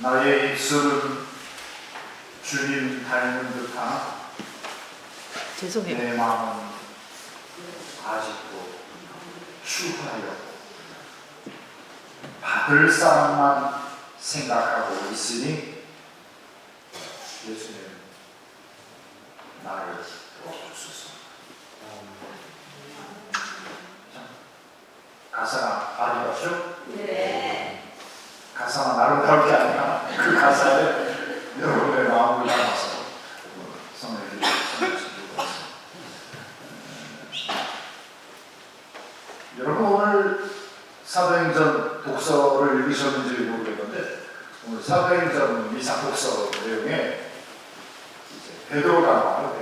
나의 입술은 주님 닮은 듯하나 죄송해요. 내 마음은 아직도 추하여 받을 사람만 생각하고 있으니 예수님 나를 도와주소서. 가사가 아니었죠? 네. 가사가 나를 다룰 게 아니라 그 가사에 여러분의 마음을 담아서 성령이 전해주시고 있습니다. 여러분 오늘 사도행전 독서를 읽으셨는지 모르겠는데 오늘 사도행전 미사 독서 내용에 베드로가 나와요.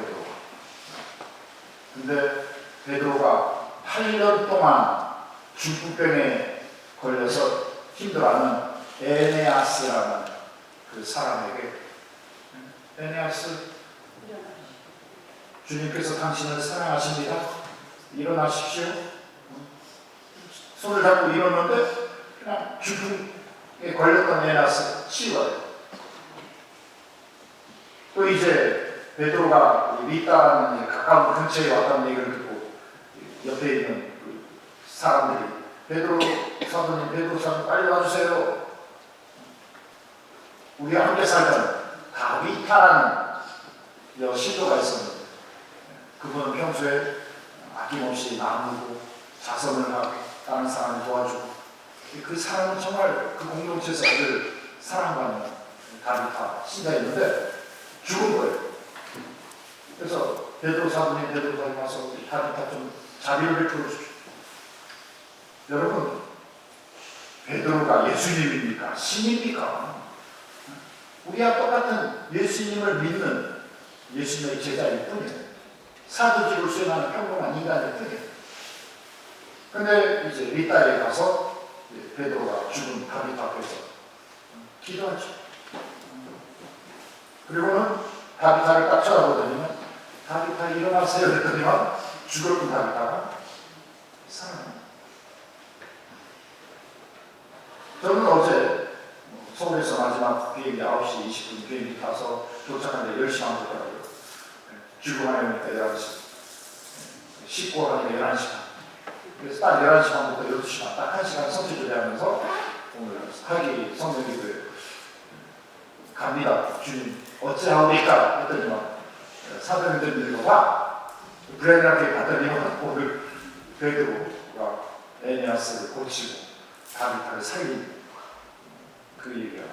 근데 베드로가 8년 동안 중풍병에 걸려서 힘들어하는 에네아스라는 그 사람에게 에네아스 주님께서 당신을 사랑하십니다. 일어나십시오. 손을 잡고 일어났는데 그냥 중풍에 걸렸던 에네아스 치워요. 또 이제 베드로가 리다라는 가까운 근처에 왔다는 얘기를 듣고 옆에 있는 그 사람들이 베드로 사도님 빨리 와주세요. 우리가 함께 살던 다윗이라는 신도가 있었는데 그분은 평소에 아낌없이 나누고 자선을 하고 다른 사람을 도와주고 그 사람은 정말 그 공동체에서 늘 사랑받는 다윗 신자였는데 죽은 거예요. 그래서 베드로 사도님 와서 다윗 좀 자비를 베풀어 주십시오. 여러분 베드로가 예수님입니까? 신입니까? 우리와 똑같은 예수님을 믿는 예수님의 제자일 뿐이에요. 사도직을 수행하는 평범한 인간일 뿐이에요. 근데 이제 리다에 가서 베드로가 죽은 다윗 앞에서 기도하죠. 그리고는 다윗을 딱 쳐다보더니만 다윗아 일어나세요 그랬더니만 죽었던 다윗아가 살아납니다. 저는 어제 서울에서 마지막 비행기 9시 20분 비행기 타서 도착하는데 10시 반 도착하고요. 출근하려니까 11시. 씻고 하니까 11시 반. 그래서 딱 11시 반부터 12시 반, 딱 1시간 성취를 하면서 오늘 하기 성령기도에 갑니다. 주님 어찌하옵니까? 했더니만 사도행전 읽어봐. 브레이크를 봤더니만 오늘 베드로가 에네아스를 고치고 다윗을 살린 그 얘기가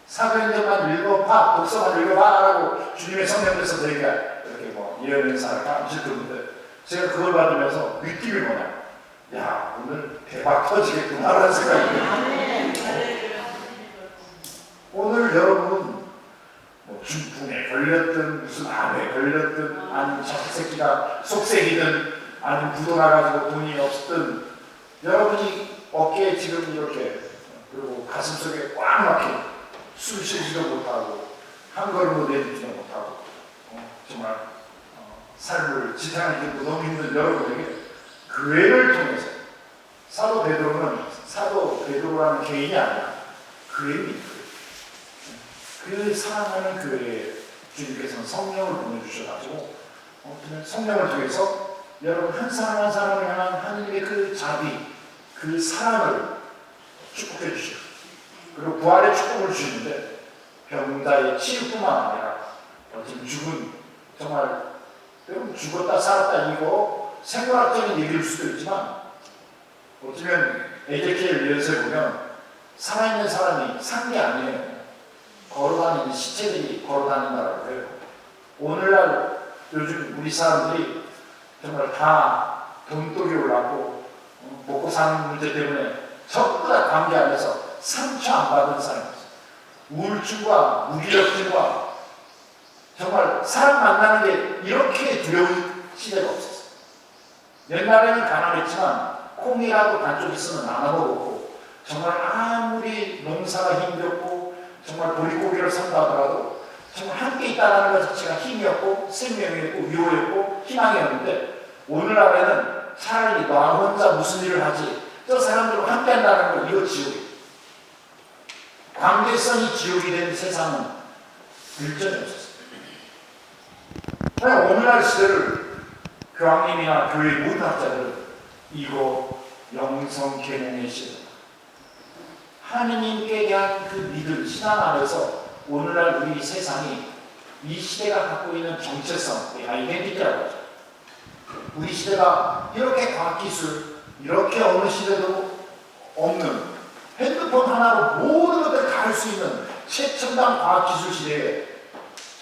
사도행전만 읽어봐, 독서만 읽어봐 라고 주님의 성령께서 저희가 이렇게 예언 행사를 하실 건데 제가 그걸 받으면서 느낌이 뭐냐, 야 오늘 대박 터지겠구나 라는 생각이 들어요. 오늘 여러분은 중풍에 걸렸든 무슨 암에 걸렸든 아니면 자식새끼가 속색이든 아니면 부도 나가지고 돈이 없든 여러분이 어깨에 지금 이렇게 그리고 가슴속에 꽉 막힌 숨 쉬지도 못하고 한 걸음도 내딛지도 못하고 정말 삶을 지탱을 듣고 너무 힘든 여러분에게 교회를 통해서 사도 베드로라는 개인이 아니라 교회입니다. 그 사랑하는 교회에 주님께서는 성령을 보내주셔가지고 성령을 통해서 여러분 한 사람 한 사람을 향한 하나님의 그 자비, 그 사랑을 축복해 주시고 그리고 부활의 축복을 주시는데 병자의 치유뿐만 아니라 지금 죽은 정말 여러분 죽었다 살았다 이거 생물학적인 얘기일 수도 있지만 어쩌면 에제키엘 예언서에 보면 살아있는 사람이 산 게 아니에요. 걸어다니는 시체들이 걸어다닌다고 해요. 오늘날 요즘 우리 사람들이 정말 다 돈독이 올랐고 먹고 사는 문제 때문에 전부 다 감기 안에서 상처 안 받은 사람이었어요. 우울증과 무기력증과 정말 사람 만나는 게 이렇게 두려운 시대가 없었어요. 옛날에는 가난했지만 콩이라도 반쪽 있으면 나눠 먹었고 정말 아무리 농사가 힘들었고 정말 보리고기를 산다 하더라도 정말 함께 있다는 것 자체가 힘이었고 생명이었고 위로였고 희망이었는데 오늘날에는 차라리 나 혼자 무슨 일을 하지 저 사람들과 함께 한다는 거 이거 지옥이에요. 관계성이 지옥이 된 세상은 일전이 없었어요. 오늘날 시대를 교황님이나 교회 모든 학자들은 이거 영성 계몽의 시대다. 하느님께 대한 그 믿음, 신앙 안에서 오늘날 우리 세상이 이 시대가 갖고 있는 정체성, 아이덴티티라고 하죠. 우리 시대가 이렇게 과학기술, 이렇게 어느 시대도 없는 핸드폰 하나로 모든 것들을 다 할 수 있는 최첨단 과학기술 시대에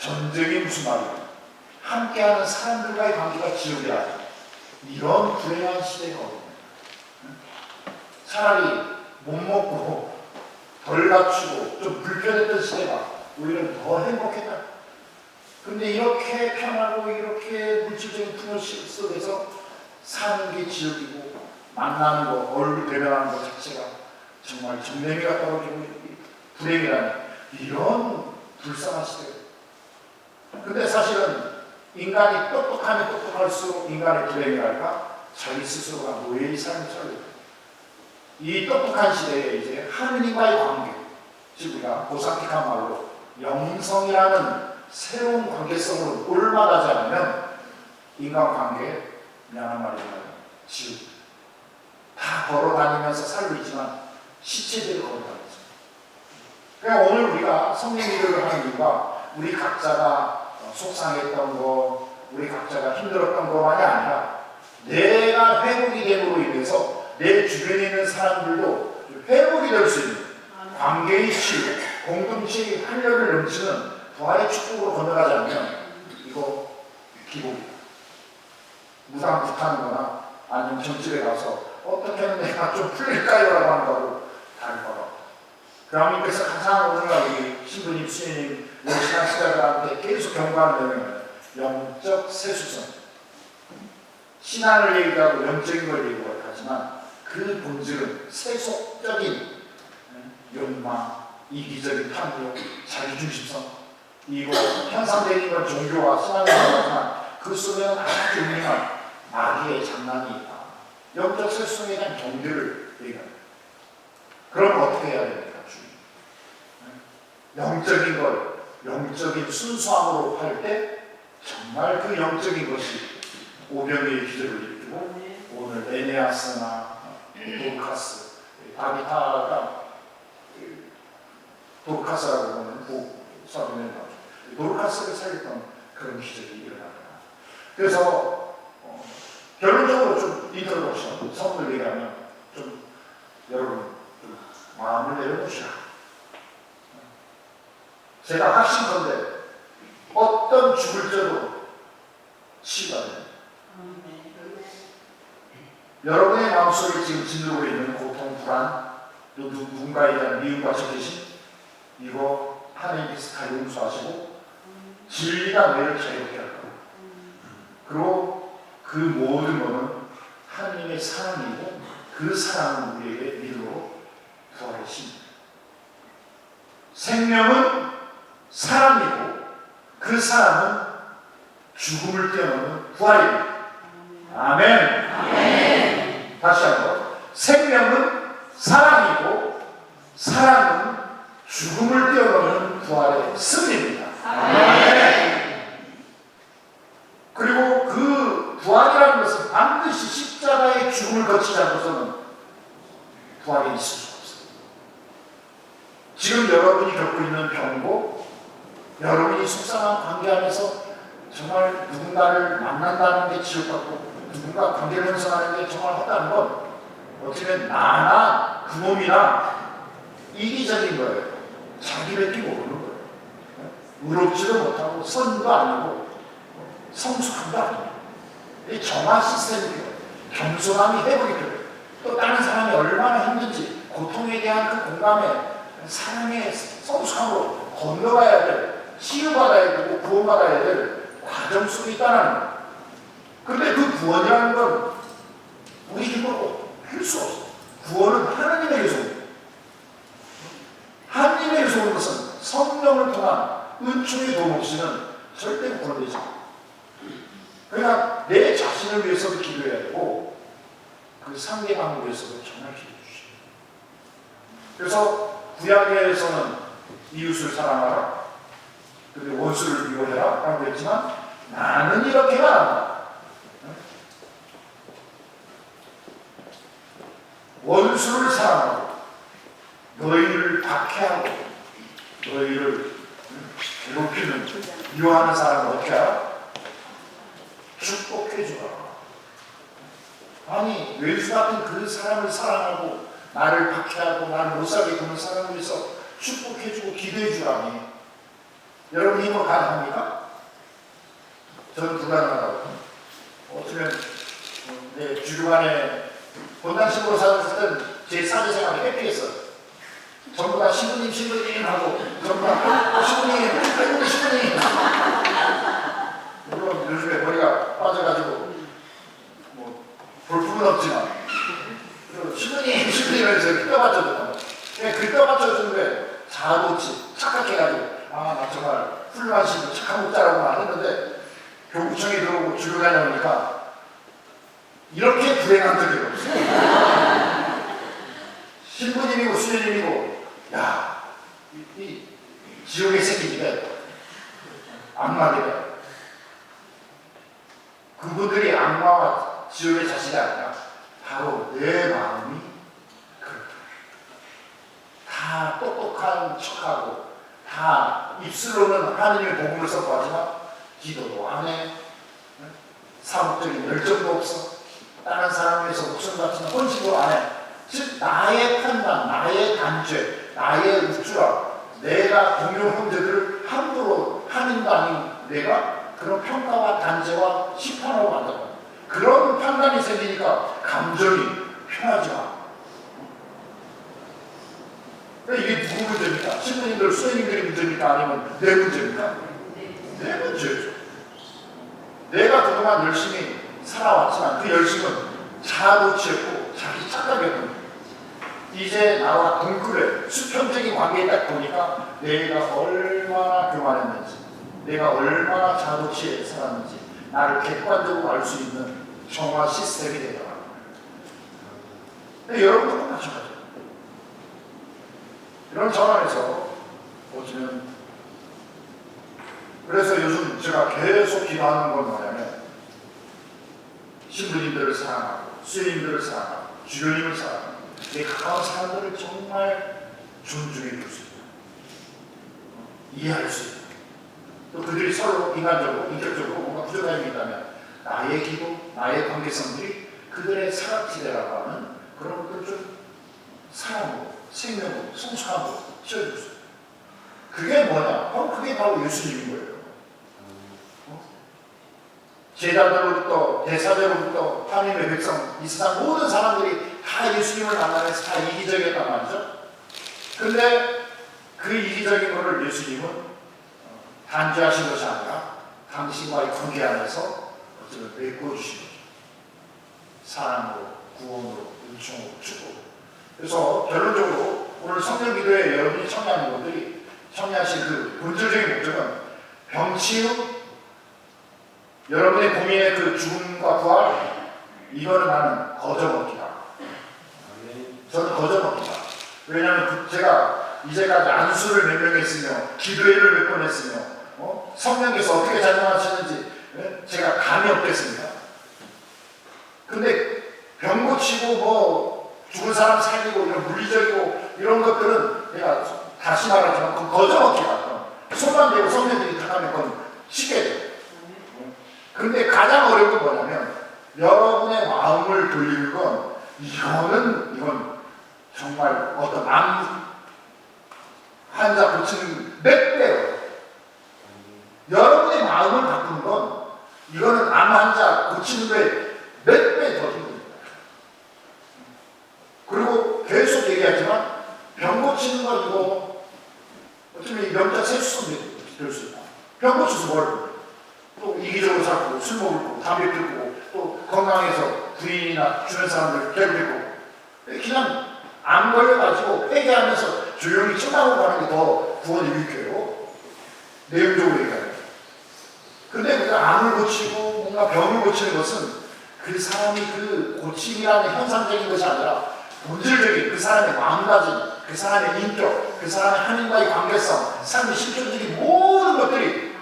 전쟁이 무슨 말이에요? 함께하는 사람들과의 관계가 지옥이라. 이런 불행한 시대거든요. 차라리 못 먹고 덜 갖추고 좀 불편했던 시대가 오히려 더 행복했다. 근데 이렇게 편하고 이렇게 물질적인 풍요 속에서 사는 게 지옥이고, 만나는 거, 얼굴 대면하는 것 자체가 정말 정내미가 떨어지고 불행이라는 이런 불쌍한 시대예요. 근데 사실은 인간이 똑똑하면 똑똑할수록 인간의 불행이랄까, 자기 스스로가 노예의 삶을 살아요. 이 똑똑한 시대에 이제 하느님과의 관계, 즉 우리가 고상틱한 말로 영성이라는 새로운 관계성으로 올바르지 않으면 인간관계에 미안한 말이지만 지옥. 다 걸어다니면서 살고 있지만 시체들이 걸어다니죠. 그러니까 오늘 우리가 성령 기도를 하는 이유가 우리 각자가 속상했던 거, 우리 각자가 힘들었던 것만이 아니라 내가 회복이 됨으로 인해서 내 주변에 있는 사람들도 회복이 될 수 있는 관계의 치유, 공동체의 활력을 넘치는 부활의 축복으로 건너가지 않으면 이거 기복이다. 무당부타는 거나 아니면 점집에 가서 어떻게 하면 내가 좀 풀릴까요? 라고 하는 거하고 다를 거라고. 교황님께서 가장 오늘날 우리 신부님, 수녀님, 신앙시자들한테 계속 경고하는 내용은 영적 세수성. 신앙을 얘기하고 영적인 걸 얘기하고 하지만 그 본질은 세속적인 욕망, 이기적인 탐욕, 자기중심성, 이거 현상적인 건 종교와 신앙이지만 그 속에는 아주 유명한 마귀의 장난이 있다. 영적 세수성에 대한 경계를 얘기합니다. 그럼 어떻게 해야 됩니까? 영적인 걸, 영적인 순수함으로 할 때 정말 그 영적인 것이 오병이의 기적을 일으키고, 오늘 에네아스나 도르카스, 다비타가 도르카스라고 하는 사람이 도르카스를 살렸던 그런 기적이 일어납니다. 그래서 결론적으로 좀 인트로덕션, 선물 얘기하면 좀 여러분 좀 마음을 내려놓으시라. 제가 확신컨대 어떤 죽을 죄도 치유가 됩니다. 여러분의 마음속에 지금 짓누르고 있는 고통, 불안, 또 누군가에 대한 미움과 적개심, 이거 하나님께서 다 용서하시고 진리가 뇌를 자유롭게 할 거예요. 그리고 그 모든 것은 하나님의 사랑이고 그 사랑은 우리에게 믿음으로 부활의 힘입니다. 생명은 사랑이고 그 사랑은 죽음을 뛰어넘는 부활입니다. 아멘. 아멘. 다시 한번. 생명은 사랑이고 사랑은 죽음을 뛰어넘는 부활의 승리입니다. 아멘. 그리고 그 부활이라는 것은 반드시 십자가의 죽음을 거치지 않고서는 부활이 있을 수 없습니다. 지금 여러분이 겪고 있는 병고, 여러분이 속상한 관계 안에서 정말 누군가를 만난다는 게 지옥같고 누군가 관계를 형성하는 게 정말 헛다는 건 어쩌면 나나 그 몸이나 이기적인 거예요. 자기밖에 모르는 거예요. 의롭지도 못하고 선도 아니고 성숙함도 아니고 정화 시스템이에요. 겸손함이 회복이 돼요. 또 다른 사람이 얼마나 힘든지 고통에 대한 그 공감에 사랑의 성숙함으로 건너가야 될, 치유받아야 되고 구원받아야 될 과정 속에 있다는 거예요. 그런데 그 구원이라는 건 우리 힘으로 할 수 없어요. 구원은 하나님에게서 옵니다. 하나님에게서 오는 것은 성령을 통한 은총의 도움 없이는 절대 구원되지 않아요. 그러니까 내 자신을 위해서도 기도해야 되고 그 상대방을 위해서도 정말 기도해 주시고, 그래서 구약에서는 이웃을 사랑하라, 근데 원수를 미워해라 라고 했지만 나는 이렇게 말한다. 원수를 사랑하고 너희를 박해하고 너희를 괴롭히는 미워하는 사람은 어떻게 하라? 축복해 주라. 아니 왼수 같은 그 사람을 사랑하고 나를 박해하고 나를 못살게 구는 사람을 위해서 축복해 주고 기도해 주라니 여러분 힘으로 가능합니까? 저는 불가능하다고. 어쩌면 내 주류관에 본당식으로 살았을 때는 제 사제생활이 해피했어요. 전부 다 신부님 하고 전부 다 신부님 물론 요즘에 머리가 빠져가지고 뭐 볼품은 없지만 신부님 해서 깃떠 맞춰줬단 말이에요. 깃떠 맞춰주는 거예요. 자아도취 착각해가지고 나 정말 훌륭한 신부 착한 목자라고 말했는데 교구청에 들어오고 주류관에 오니까 이렇게 불행한 적이 없어요. 신부님이고 수녀님이고 이 지옥에 생긴 집에 악마들이야. 그분들이 악마와 지옥의 자식이 아니라 바로 내 마음이 그렇다. 다 똑똑한 척하고 다 입술로는 하나님의 복음을 선포하지만 기도도 안 해. 사업적인 열정도 없어. 다른 사람을 위해서 목숨 바치는 헌신도 안 해. 즉 나의 판단, 나의 단죄, 나의 우쭐함, 내가 동료 형제들을 함부로 하는 거 아닌 내가 그런 평가와 단죄와 심판으로 만든다. 그런 판단이 생기니까 감정이 편하지마. 이게 누구 문제입니까? 신부님들, 수행님들의 문제입니까? 아니면 내 문제입니까? 내 문제죠. 내가 그동안 열심히 살아왔지만 그 열심은 자아도취였고 자기 착각이었던 거예요. 이제 나와 동급의 수평적인 관계에 딱 보니까 내가 얼마나 교만했는지, 내가 얼마나 자아도취에 살았는지 나를 객관적으로 알 수 있는 정화 시스템이 되더라고요. 여러분도 마찬가지예요. 이런 전환에서 보시면 그래서 요즘 제가 계속 기도하는 건 뭐냐면 신부님들을 사랑하고 수녀님들을 사랑하고 주교님을 사랑하고 내 가까운 사람들을 정말 존중해 줄 수 있다. 이해할 수 있다. 또 그들이 서로 인간적으로 인격적으로 뭔가 부족함이 있다면 나의 기도, 나의 관계성들이 그들의 사각지대라고 하는 그런 것들을 좀 사랑으로 생명으로 성숙함으로 채워줄 수 있다. 그게 뭐냐? 그게 바로 예수님인 거예요. 제자들로부터 대사들로부터 하나님의 백성, 이 세상 모든 사람들이 다 예수님을 만나면서 다 이기적이었단 말이죠. 근데 그 이기적인 것을 예수님은 단죄하신 것이 아니라 당신과의 관계 안에서 어쩌면 메꿔주신 거죠. 사랑으로, 구원으로, 은총으로, 축복으로. 그래서 결론적으로 오늘 성령 기도에 여러분이 청하는 것들이 청하신 그 본질적인 목적은 병치유, 여러분의 고민의 그 죽음과 부활, 이거는 나는 거저먹기다. 저는 거저먹기다. 왜냐하면 제가 이제까지 안수를 몇 명 했으며 기도회를 몇 번 했으며 성령께서 어떻게 작용하시는지 제가 감이 없겠습니다. 근데 병 고치고 뭐 죽은 사람 살리고 이런 물리적이고 이런 것들은 내가 다시 말하지만 그건 거저먹기다. 손만 대고 성령들이 탁하면 그건 쉽게 돼요. 근데 가장 어려운 건 뭐냐면 여러분의 마음을 돌리는 건 이건 정말 어떤 암 환자 고치는 몇 배예요. 여러분의 마음을 바꾸는 건 이거는 암 환자 고치는 데 몇 배 더 힘듭니다. 그리고 계속 얘기하지만 병 고치는 건 이거 어쩌면 명자 세수성이 될 수 있다. 병 고쳐서 뭘 또 이기적으로 살고 술 먹고 담배 피우고 또 건강해서 부인이나 주변 사람들 괴롭히고 그냥 안 걸려가지고 회개하면서 조용히 쳐다보고 가는 게 더 구원이 유익해요. 내용적으로 얘기하면. 근데 그 암을 고치고 뭔가 병을 고치는 것은 그 사람이 그 고침이라는 현상적인 것이 아니라 본질적인 그 사람의 마음가짐, 그 그 사람의 인격, 그 사람의 하나님과의 관계성, 삶의 실존적인 모든 것들이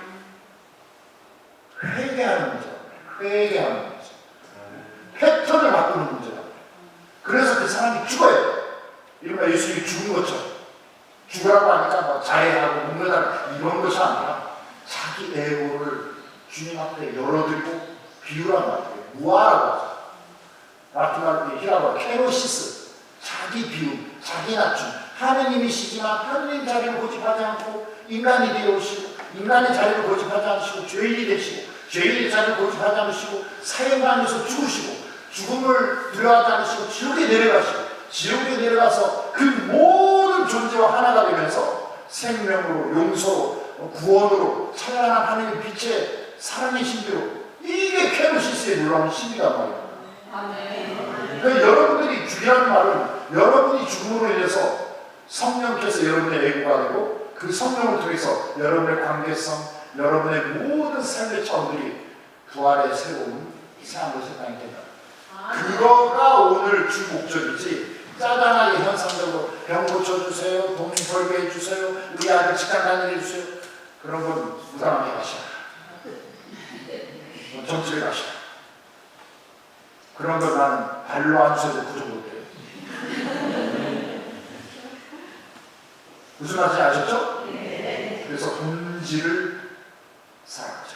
회개하는 문제다. 회개하는 문제. 패턴을 바꾸는 문제다. 그래서 그 사람이 죽어야 돼. 이른바 예수님이 죽은 것처럼. 죽으라고 하니까 뭐 자해하고 목매다 이런 것이 아니라 자기 에고를 주님 앞에 열어드리고 비유란 말이에요. 무아라고 하죠. 라틴 말 히라고 케노시스. 자기 비움, 자기 낮춤. 하느님이시지만 하느님 자리를 고집하지 않고 인간이 되어오시고 인간의 자리를 고집하지 않으시고 죄인이 되시고 죄인의 자리를 고집하지 않으시고 사형당에서 죽으시고 죽음을 두려워하지 않으시고 지옥에 내려가시고 지옥에 내려가서 그 모든 존재와 하나가 되면서 생명으로 용서로 구원으로 찬란한 하나님의 빛의 사랑의 신비로 이게 케노시스의 놀라운 신비란 말이에요. 그러니까 여러분들이 죽이라는 말은 여러분이 죽음으로 인해서 성령께서 여러분의 애고가 되고 그 성령을 통해서 여러분의 관계성, 여러분의 모든 삶의 차원들이 부활의 새로운 이상한 세상이 된다. 그거가 오늘 주 목적이지 짜잔하게 현상적으로 병 고쳐주세요, 돈 벌게 해주세요, 우리 아들 직장 다니게 해주세요. 그런 건 무당하게 가시라. 정치를 가시라. 그런 걸 나는 발로 안 써도 그 정도 돼요. 무슨 말인지 아셨죠? 네. 그래서 본질을 살아가자.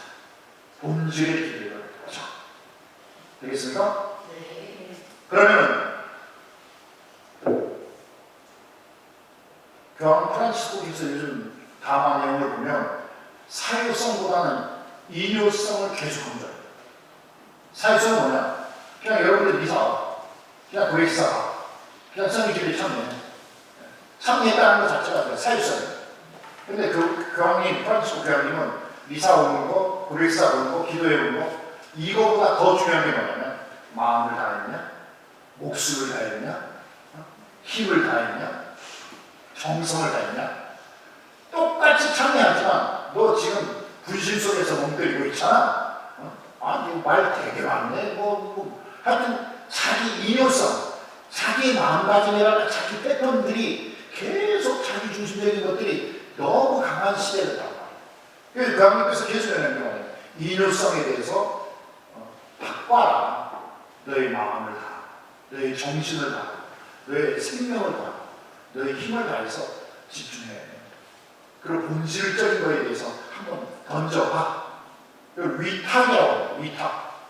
본질의 길을 가자. 되겠습니까? 네. 그러면 교황 프란치스코께서 요즘 담화 내용을 보면 사유성보다는 이뇨성을 계속 강조해요. 사유성은 뭐냐? 그냥 여러분들 미사, 그냥 고백사, 그냥 성의기를 참여해. 참여했다는 것 자체가 사유성이에요. 근데 그 교황님, 프란치스코 교황님은 미사 오는 거, 고백사 오는 거, 기도해 오는 거, 이거보다 더 중요한 게 뭐냐면 마음을 다했냐, 목숨을 다했냐, 힘을 다했냐, 정성을 다했냐. 똑같이 참여하지만 너 지금 분신 속에서 멍 때리고 있잖아. 아니 말 되게 많네. 하여튼 자기 이뇨성, 자기 마음가짐이라는 자기 패턴들이 계속 자기 중심적인 것들이 너무 강한 시대를 따라. 그래서 교황님께서 계속 얘기하는 게 뭐냐면 이뇨성에 대해서 바꿔라. 너의 마음을 다, 너의 정신을 다, 너의 생명을 다, 너의 힘을 다해서 집중해야 돼. 그리고 본질적인 거에 대해서 한번 던져봐. 위탁이라고 해요. 위탁.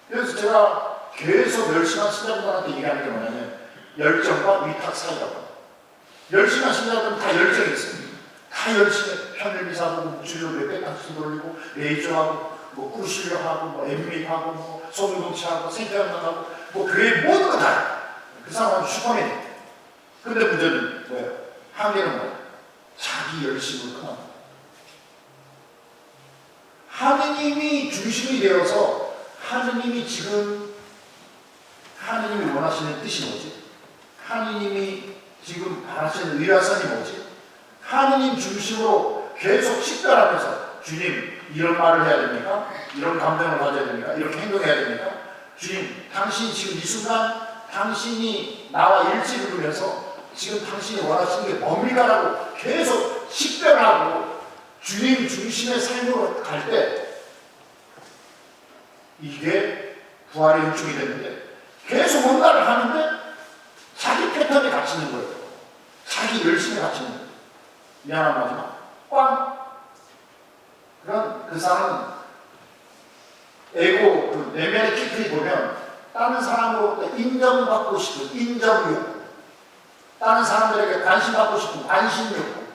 그래서 제가 계속 열심한 신자분들한테 얘기하는 게 뭐냐면 열정과 위탁 사이라고 해요. 열심한 신자분들은 다 열정이 있어요. 다 열심히 편일미사하고 묵주려고 백학수 돌리고 레이저하고 뭐 꾸시려하고 뭐 엠믹하고 뭐 소금동치하고 생태연맹하고 뭐 교회 모든 거 다 해요. 그 사람은 슈퍼맨이에요. 근데 문제는 뭐예요? 한계는 뭐예요? 자기 열심을 끊어. 하느님이 중심이 되어서 하느님이 지금 하느님이 원하시는 뜻이 뭐지? 하느님이 지금 바라시는 의라선이 뭐지? 하느님 중심으로 계속 식별하면서 주님 이런 말을 해야 됩니까? 이런 감정을 가져야 됩니까? 이렇게 행동해야 됩니까? 주님 당신 지금 이 순간 당신이 나와 일치를 두면서 지금 당신이 원하시는 게 뭡니까라고 계속 식별하고 주님 중심의 삶으로 갈 때 이게 부활의 은총이 되는데 계속 뭔가를 하는데 자기 패턴에 갇히는 거예요. 자기 열심에 갇히는 거예요. 미안한 마지막 꽝. 그런 그 사람은 에고 그 내면의 키트를 보면 다른 사람으로부터 인정받고 싶은 인정욕, 다른 사람들에게 관심받고 싶은 관심욕,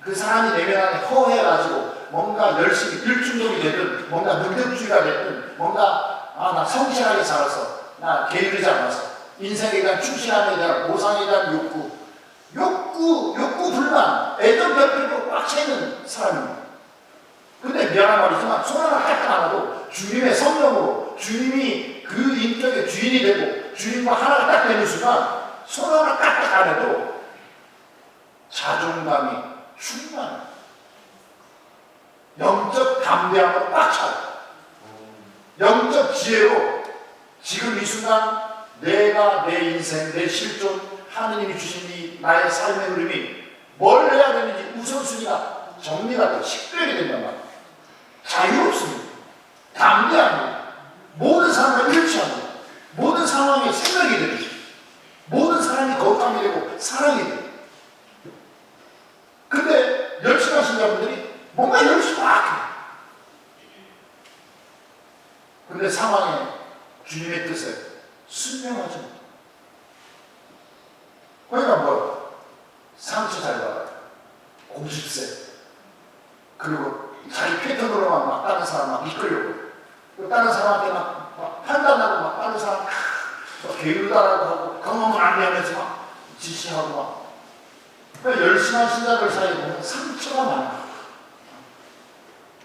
그 사람이 내면 안에 허해가지고 뭔가 열심히 일중독이 되든 뭔가 능력주의가 되든 뭔가 나 성실하게 살아서 나 게으르지 않아서 인생에 대한 충실함에 대한 보상에 대한 욕구 불만, 애정 결핍으로 꽉 차있는 사람입니다. 근데 미안한 말이지만 손 하나 딱 안 하고 주님의 성령으로 주님이 그 인격의 주인이 되고 주님과 하나가 딱 되는 순간 손 하나 까딱 안 해도 자존감이 충만해. 영적 담대함으로 꽉 차요. 영적 지혜로 지금 이 순간 내가 내 인생, 내 실존, 하느님이 주신 이 나의 삶의 흐름이 뭘 해야 되는지 우선순위가 정리가 되고 식별이 된단 말이에요. 자유롭습니다. 담대합니다. 모든 상황을 일치합니다. 모든 상황에 생각이 되죠. 모든 사람이 거룩함이 되고 사랑이 돼요. 근데 열심히 하신 자분들이 뭔가 열심히 막 해요. 근데 상황에 주님의 뜻에 순명하지 못해요. 그러니까 뭐 상처 잘 받아요. 고집세. 그리고 자기 패턴으로만 막 다른 사람 막 이끌려고. 또 다른 사람한테 막 판단하고 막 다른 사람 게으르다라고 하고 경험을 안내하면서 막 지시하고 막. 그러니까 열심한 신자들 사이에 보면 상처가 많아요.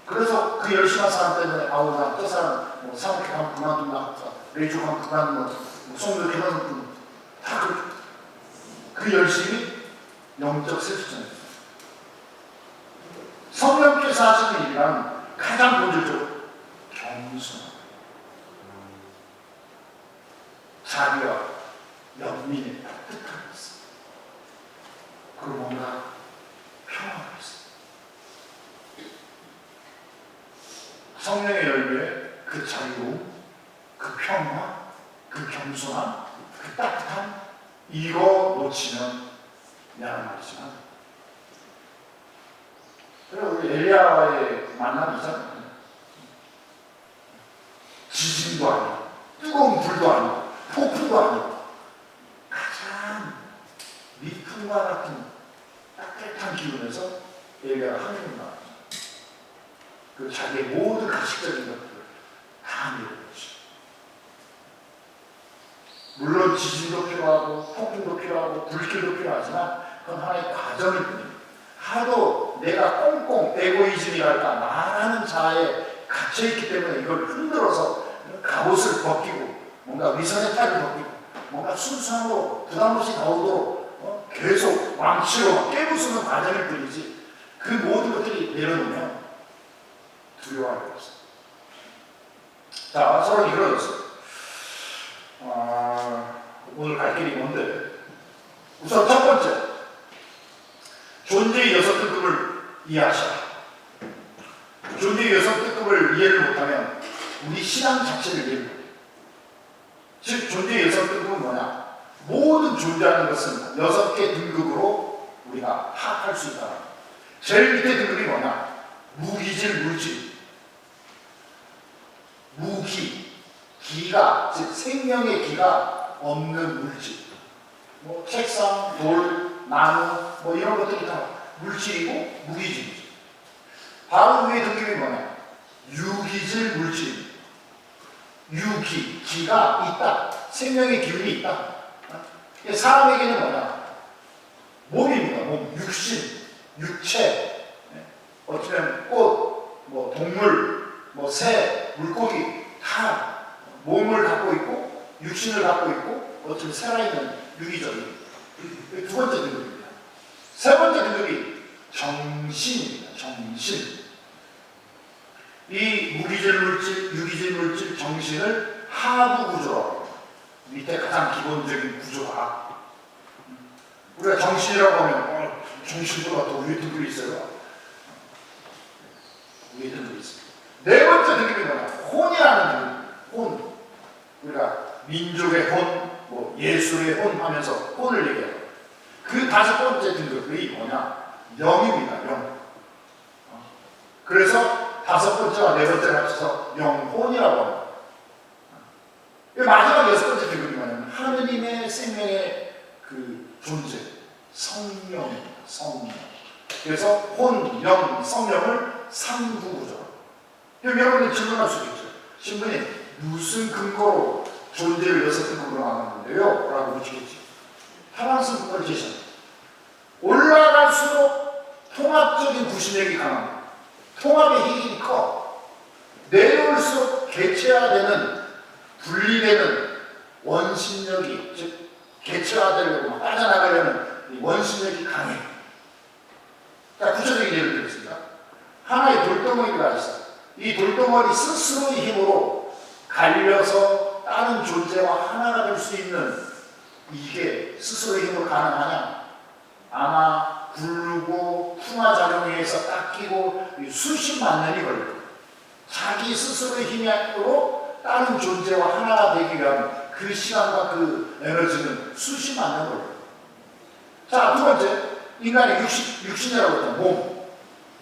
그래서 그 열심한 사람 때문에 아우 나 저 사람 뭐 사업해 가면 그만둔다, 레이저 가면 그만둔다, 송도 그만둔다. 다 그 열심이 영적 세수잖아요. 성령께서 하시는 일이란 가장 본질적으로 겸손, 자비와 연민의 따뜻함이 있어. 그리고 뭔가 평화가 있어. 성령의 열매에 그 자유로움, 그 평화, 그 겸손함, 그 따뜻함, 이거 놓치면 미안한 말이지만 그리고 우리 엘리야와의 만남이 있잖아요. 지진도 아니고 뜨거운 불도 아니고 폭풍도 아니고 가장 미풍과 같은 따뜻한 기운에서 엘리야가 하늘을 나왔죠. 그 자기의 모든 가식적인 것들을 다 내려놓지. 물론 지진도 필요하고 폭풍도 필요하고 불길도 필요하지만 그건 하나의 과정일 뿐입니다. 하도 내가 꽁꽁 에고이즘이랄까 나라는 자아에 갇혀있기 때문에 이걸 흔들어서 갑옷을 벗기고 뭔가 위선의 탈을 벗기고 뭔가 순수함으로 부담없이 나오도록 계속 왕치로 깨부수는 과정일 뿐이지 그 모든 것들이 내려놓으면 두려워할 게 없어요. 자, 서로 이루어졌어요. 오늘 갈 길이 뭔데? 우선 첫 번째, 존재의 여섯 특급을 이해하셔라. 존재의 여섯 특급을 이해를 못하면 우리 신앙 자체를 이해를 못해요. 즉 존재의 여섯 등급은 뭐냐? 모든 존재하는 것은 6개 등급으로 우리가 파악할 수 있다. 제일 밑에 등급이 뭐냐? 무기질 물질. 무기, 기가, 즉 생명의 기가 없는 물질. 뭐 책상, 돌, 나무 뭐 이런 것들이 다 물질이고 무기질이죠. 바로 위에 등급이 뭐냐? 유기질 물질. 유기, 기가 있다. 생명의 기운이 있다. 사람에게는 뭐냐? 몸입니다. 몸, 육신, 육체. 어쩌면 꽃, 뭐 동물, 뭐 새, 물고기 다 몸을 갖고 있고 육신을 갖고 있고 어쩌면 살아있는 유기적인 두 번째 등급입니다. 세 번째 등급이 정신입니다. 정신. 이 무기질 물질, 유기질 물질, 정신을 하부 구조로 밑에 가장 기본적인 구조가 우리가 정신이라고 하면 정신보다 더 위에 등급이 있어요. 위에 등급이 있어요. 네 번째 등급이 뭐냐? 혼이라는 등급. 혼. 우리가 민족의 혼, 뭐 예술의 혼 하면서 혼을 얘기해요. 그 다섯 번째 등급이 뭐냐? 영입니다. 영. 그래서 다섯 번째와 네 번째를 합쳐서 영혼이라고 합니다. 마지막 여섯 번째 등급이 뭐냐면 하느님의 생명의 그 존재, 성령입니다. 성령. 그래서 혼, 영, 성령을 삼부구조로. 여러분이 질문할 수 있겠죠. 신부님, 무슨 근거로 존재를 여섯 등급으로 나눴는데요? 라고 묻히겠지. 하나씩 그걸 제시합니다. 올라갈수록 통합적인 구심력이 강합니다. 통합의 힘이 커. 내려올수록 개체화되는, 분리되는 원심력이, 즉 개체화되려고 빠져나가려는 원심력이 강해. 자, 구체적인 예를 들겠습니다. 하나의 돌덩어리가 있어. 이 돌덩어리 스스로의 힘으로 갈려서 다른 존재와 하나가 될 수 있는 이게 스스로의 힘으로 가능하냐? 아마 굴르고 풍화작용에 의해서 깎이고 수십만 년이 걸릴 거예요. 자기 스스로의 힘으로 다른 존재와 하나가 되기 위한 그 시간과 그 에너지는 수십만 년 걸려요. 자, 두 번째, 인간의 육신이라고 했던 몸.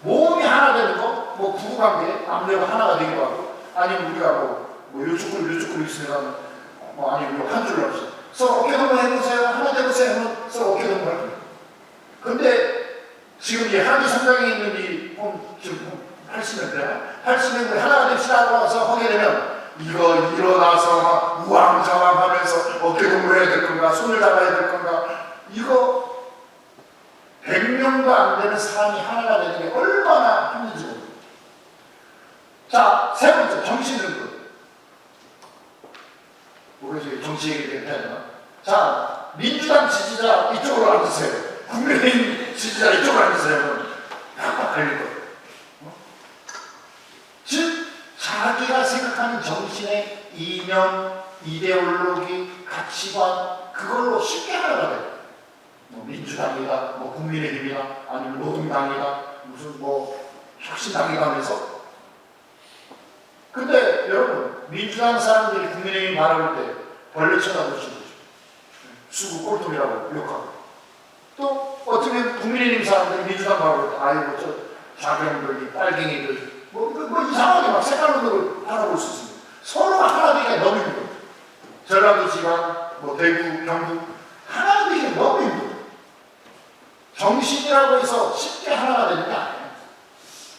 몸이 하나 되는 거, 뭐 부부관계, 남녀가 하나가 되기도 하고, 아니면 우리가 뭐 요쪽으로 있으면, 아니면 한 줄로 없어. 서로 어깨동무 해보세요. 하나 되보세요. 하면 서로 어깨동무 할 거예요. 근데 지금 이 하나님 성장에 있는 지금 80년대, 80년대 하나가 됩시다 하고 와서 하게 되면 이거 일어나서 막 우왕좌왕 하면서 어깨동무 해야 될 건가, 손을 잡아야 될 건가, 이거 100명도 안 되는 사람이 하나가 되는 게 얼마나 힘든지 모릅니다. 자, 세 번째, 정신등급. 그래서 정치 얘기를 해야 되나? 자, 민주당 지지자 이쪽으로 앉으세요. 국민의힘 지지자 이쪽으로 앉으세요. 팍팍 갈릴 거예요. 즉, 자기가 생각하는 정신의 이념, 이데올로기, 가치관, 그걸로 쉽게 하나가 돼요. 민주당이다, 국민의힘이다, 아니면 노동당이다, 무슨 혁신당이다 하면서. 근데 여러분, 민주당 사람들이 국민의힘 바라볼 때 벌레 쳐다보시는 거죠. 수구 꼴통이라고 욕하고. 또 어쩌면 국민의힘 사람들이 민주당 바라볼 때 아이고 저 자경들이 빨갱이들 이상하게 막 색깔론으로 바라볼 수 있습니다. 서로가 하나 되기가 너무 힘들어요. 전라도 지방, 대구, 경북 하나 되기가 너무 힘들어요. 정신이라고 해서 쉽게 하나가 되는 게 아니에요.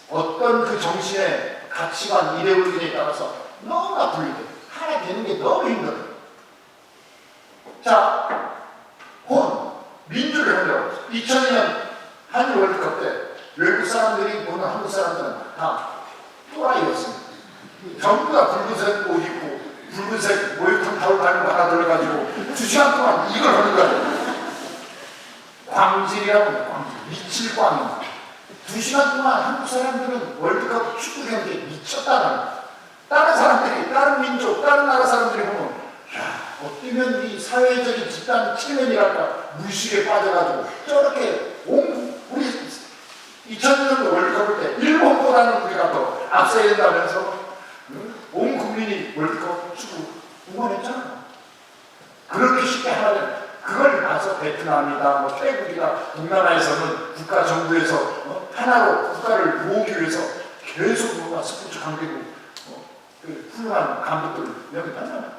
어떤 그 정신의 가치관, 이데올로기에 따라서 너무나 분리돼요. 하나 되는 게 너무 힘들어요. 자, 민주를 흔들어. 2002년 한일 월드컵 때 외국 사람들이 보는 한국 사람들은 다 또라이였습니다. 전부 다 붉은색 옷 입고 붉은색 모욕탕 타올 닮은 거 하나 들어가지고 2시간 동안 이걸 하는 거예요. 광질이라고 해요. 광질. 미칠 광입니다. 2시간 동안 한국 사람들은 월드컵 축구 경기에 미쳤다는 거예요. 다른 사람들이, 다른 민족, 다른 나라 사람들이 보면 어쩌면 이 사회적인 집단 체면이랄까 무의식에 빠져가지고 저렇게 우리 2000년도 월드컵 때 일본보다는 우리가 더 앞서야 된다면서 온 국민이 월드컵 축구 응원했잖아. 그렇게 쉽게 하면 그걸 나서 베트남이다, 태국이다, 동남아에서는 국가 정부에서 하나로 국가를 모으기 위해서 계속 뭔가 스포츠 관계고 훌륭한 감독들을 영입하잖아요.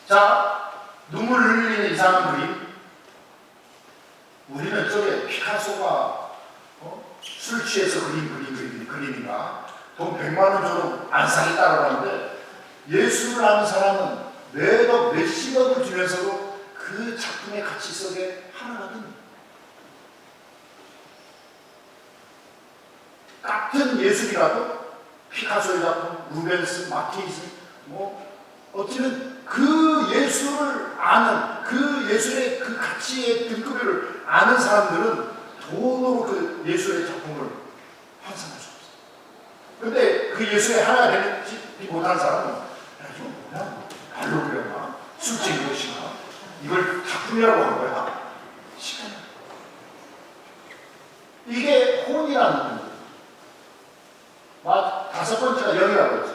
자, 눈물 흘리는 이상한 그림. 우리는 저게 피카소가 술 취해서 그림인가? 돈 100만 원 줘도 안 사겠다고 하는데 예술을 아는 사람은 매도 몇십억을 주면서도 그 작품의 가치 속에 하나가 됩니다. 같은 예술이라도 피카소의 작품, 루벤스, 마티스, 어찌는 그 예술을 아는, 그 예술의 그 가치의 등급을 아는 사람들은 돈으로 그 예술의 작품을 환상할 수 없어요. 근데 그 예술의 하나가 되지 못한 사람은 이거 뭐야? 발로 그렸나? 술집 것인가? 이걸 작품이라고 한 거야. 시간. 이게 혼이라는 거예요. 다섯 번째가 영이라고 했죠.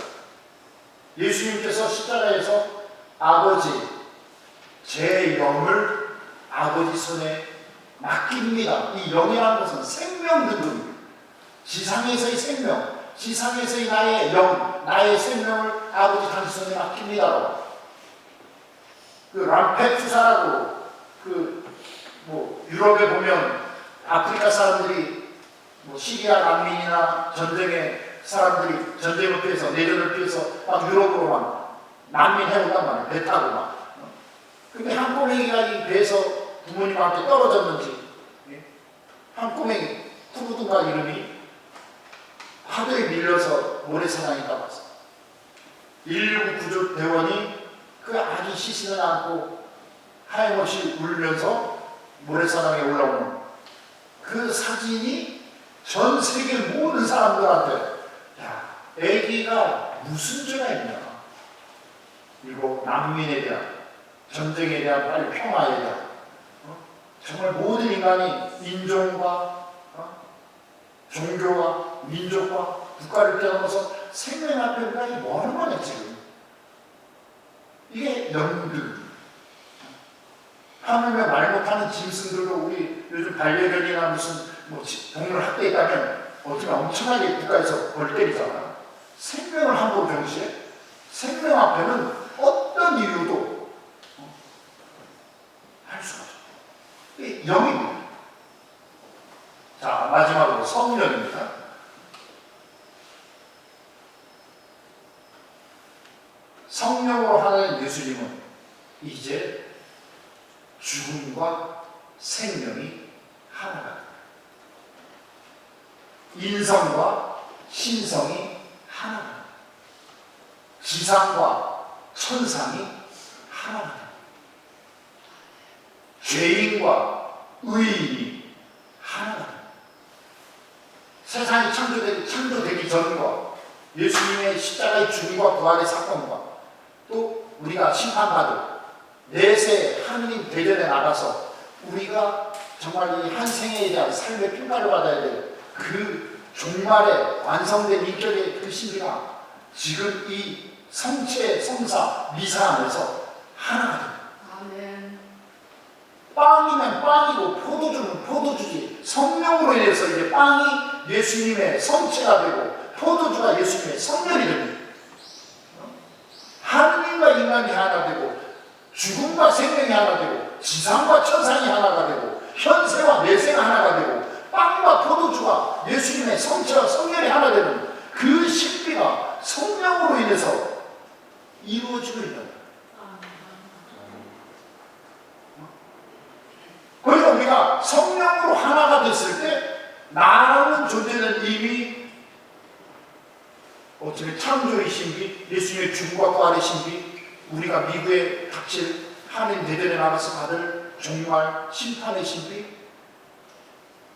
예수님께서 십자가에서 아버지, 제 영을 아버지 손에 맡깁니다. 이 영이라는 것은 생명 등급입니다. 지상에서의 생명, 지상에서의 나의 영, 나의 생명을 아버지 당신 손에 맡깁니다. 그 람페투사라고 유럽에 보면 아프리카 사람들이 시리아 난민이나 전쟁에 사람들이 전쟁을 피해서 내전을 피해서 막 유럽으로만 난민 해온단 말이에요. 배 타고 막. 근데 한 꼬맹이가 이 배에서 부모님한테 떨어졌는지 한 꼬맹이 투구둥가 이름이 파도에 밀려서 모래사장에 따랐어. 119 구조대원이 그 아기 시신을 안고 하염없이 울면서 모래사장에 올라오는 그 사진이 전 세계 모든 사람들한테 애기가 무슨 죄가 있냐, 이거 난민에 대한 전쟁에 대한 빨리 평화에 대한 정말 모든 인간이 인종과 종교와 민족과 국가를 뛰어넘어서 생명 앞에 우리가 뭐 하는 거냐 지금. 이게 연극. 하물며 말 못하는 짐승들도 우리 요즘 반려견이나 무슨 뭐 동물 학대에 있다면 어쩌면 엄청나게 국가에서 벌 때리잖아. 생명을 함부로 경시해? 생명 앞에는 어떤 이유도 할 수가 없어. 이게 영입니다. 자, 마지막으로 성령입니다. 성령으로 하는 예수님은 이제 죽음과 생명이 하나가 됩니다. 인성과 신성이 하나가 됩니다. 지상과 천상이 하나가 됩니다. 죄인과 의인이 하나가 됩니다. 세상이 창조되기 전과 예수님의 십자가의 죽음과 부활의 사건과 또 우리가 심판받을 내세 하느님 대전에 나가서 우리가 정말 이 한 생애에 대한 삶의 평가를 받아야 될 그 종말에 완성된 인격의 그 신비가 지금 이 성체 성사 미사 안에서 하나가 됩니다. 아멘. 빵이면 빵이고 포도주는 포도주지. 성령으로 인해서 이제 빵이 예수님의 성체가 되고 포도주가 예수님의 성령이 됩니다. 하느님과 인간이 하나 되고 죽음과 생명이 하나 되고 지상과 천상이 하나가 되고 현세와 내세가 하나가 되고 빵과 포도주가 예수님의 성체와 성령이 하나 되는 그 신비가 성령으로 인해서 이루어지고 있는 거예요. 그래서 우리가 성령으로 하나가 됐을 때 나라는 존재는 이미 어쩌면 창조의 신비, 예수님의 죽음과 부활의 신비, 우리가 미국에 닥칠 하나님 대전에 나가서 받을 종말 심판의 신비,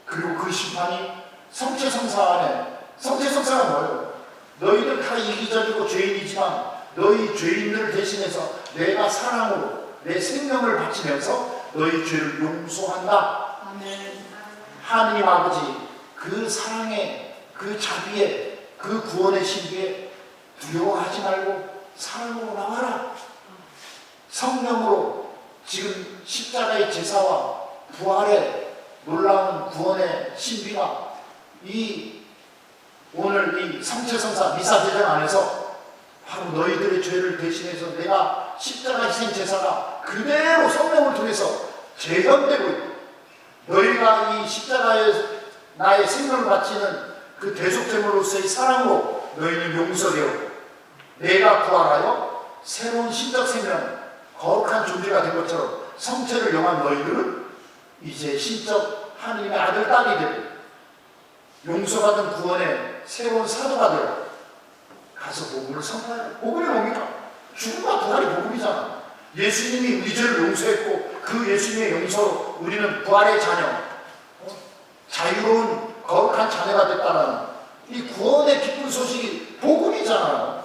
그리고 그 심판이 성체성사 안에, 성체성사가 뭐예요? 너희들 다 이기적이고 죄인이지만 너희 죄인들을 대신해서 내가 사랑으로 내 생명을 바치면서 너희 죄를 용서한다. 아멘. 하느님 아버지 그 사랑의 그 자비의 그 구원의 신비에 두려워하지 말고 사랑으로 나와라. 성령으로 지금 십자가의 제사와 부활의 놀라운 구원의 신비가 이 오늘 이 성체성사 미사대전 안에서 바로 너희들의 죄를 대신해서 내가 십자가 희생 제사가 그대로 성령을 통해서 재현되고 있고 너희가 이 십자가에 나의 생명을 바치는 그 대속제물로서의 사랑으로 너희는 용서되었고 내가 부활하여 새로운 신적 생명 거룩한 존재가 된 것처럼 성체를 영한 너희들은 이제 신적 하나님의 아들 딸이 되고 용서받은 구원의 새로운 사도가 되어 가서 복음을 선포하라. 복음이 뭡니까? 죽음과 부활이 복음이잖아. 예수님이 우리 죄를 용서했고 그 예수님의 용서로 우리는 부활의 자녀, 자유로운 거룩한 자녀가 됐다는 이 구원의 기쁜 소식이 복음이잖아요.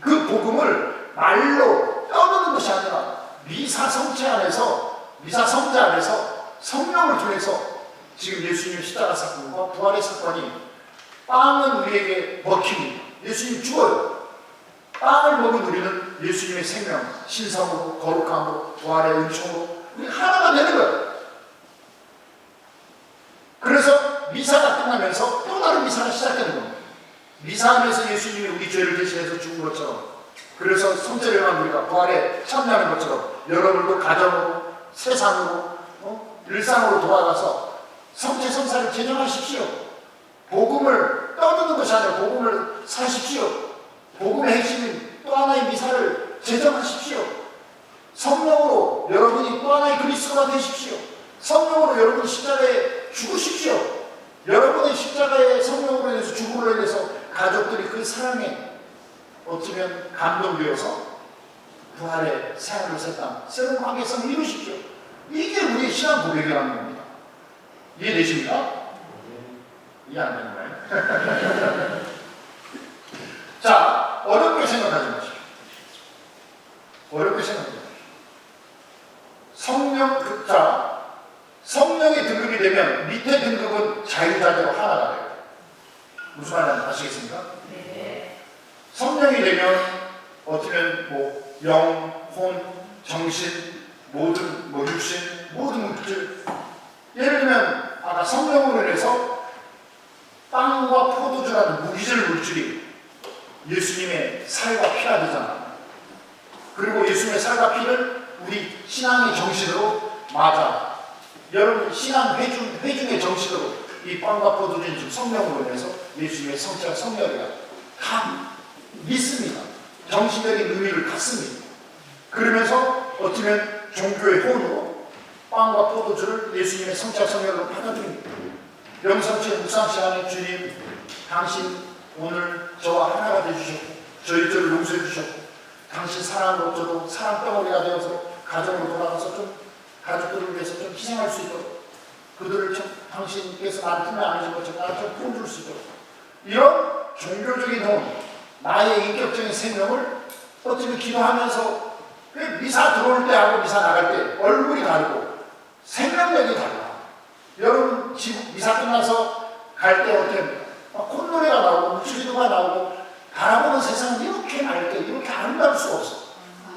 그 복음을 말로 떠드는 것이 아니라 미사성체 안에서, 미사성자 안에서 성령을 통해서 지금 예수님 십자가 사건과 부활의 사건이 빵은 우리에게 먹힙니다. 예수님 죽어요. 빵을 먹은 우리는 예수님의 생명, 신성으로, 거룩함으로, 부활의 은총으로 우리 하나가 되는 거예요. 그래서 미사가 끝나면서 또 다른 미사가 시작되는 겁니다. 미사 안에서 예수님이 우리 죄를 대신해서 죽은 것처럼, 그래서 성체를 한 우리가 부활에 참여하는 것처럼 여러분도 가정으로, 세상으로, 일상으로 돌아가서 성체 성사를 제정하십시오. 복음을 떠드는 것이 아니라 복음을 사십시오. 복음의 핵심인 또 하나의 미사를 제정하십시오. 성령으로 여러분이 또 하나의 그리스도가 되십시오. 성령으로 여러분이 십자가에 죽으십시오. 여러분의 십자가의 성령으로 인해서 죽음으로 인해서 가족들이 그 사랑에 어쩌면 감동되어서 부활의 새하늘 새 땅, 새로운 관계성을 이루십시오. 이게 우리의 신앙 고백이라는 겁니다. 이해되십니까? 이해 안 되는 거예요? 자, 어렵게 생각하지 마십시오. 어렵게 생각하지 마십시오. 되면 밑에 등급은 자유자재로 하나가 돼요. 무슨 말인지 아시겠습니까? 네. 성령이 되면 어쩌면 뭐 영, 혼, 정신, 모든 뭐 육신, 모든 물질. 예를 들면 아까 성령으로 인해서 빵과 포도주라는 무기질 물질이 예수님의 살과 피가 되잖아. 그리고 예수님의 살과 피를 우리 신앙의 정신으로 맞아. 여러분 신앙 회중의 정신으로 이 빵과 포도주는 지금 성령으로 인해서 예수님의 성취와 성령이가 다 믿습니다. 정신적인 의미를 갖습니다. 그러면서 어쩌면 종교의 혼으로 빵과 포도주를 예수님의 성취와 성령으로 받아들입니다. 영성체 묵상 시간에 주님, 당신 오늘 저와 하나가 되주셨고 저를 용서해 주셨고 당신 사랑으로 저도 사랑 덩어리가 되어서 가정으로 돌아가서 좀 가족들을 위해서 좀 희생할 수 있도록 그들을 좀 당신께서 나를 품에 안으신 것처럼 나를 좀 품어줄 수 있도록 이런 종교적인 혼, 나의 인격적인 생명을 어쩌면 기도하면서 미사 들어올 때하고 미사 나갈 때 얼굴이 다르고 생명력이 달라. 여러분 지금 미사 끝나서 갈 때 어떤 콧노래가 나오고 목소리가 나오고 바라보는 세상은 이렇게 맑게 이렇게 아름다울 수가 없어.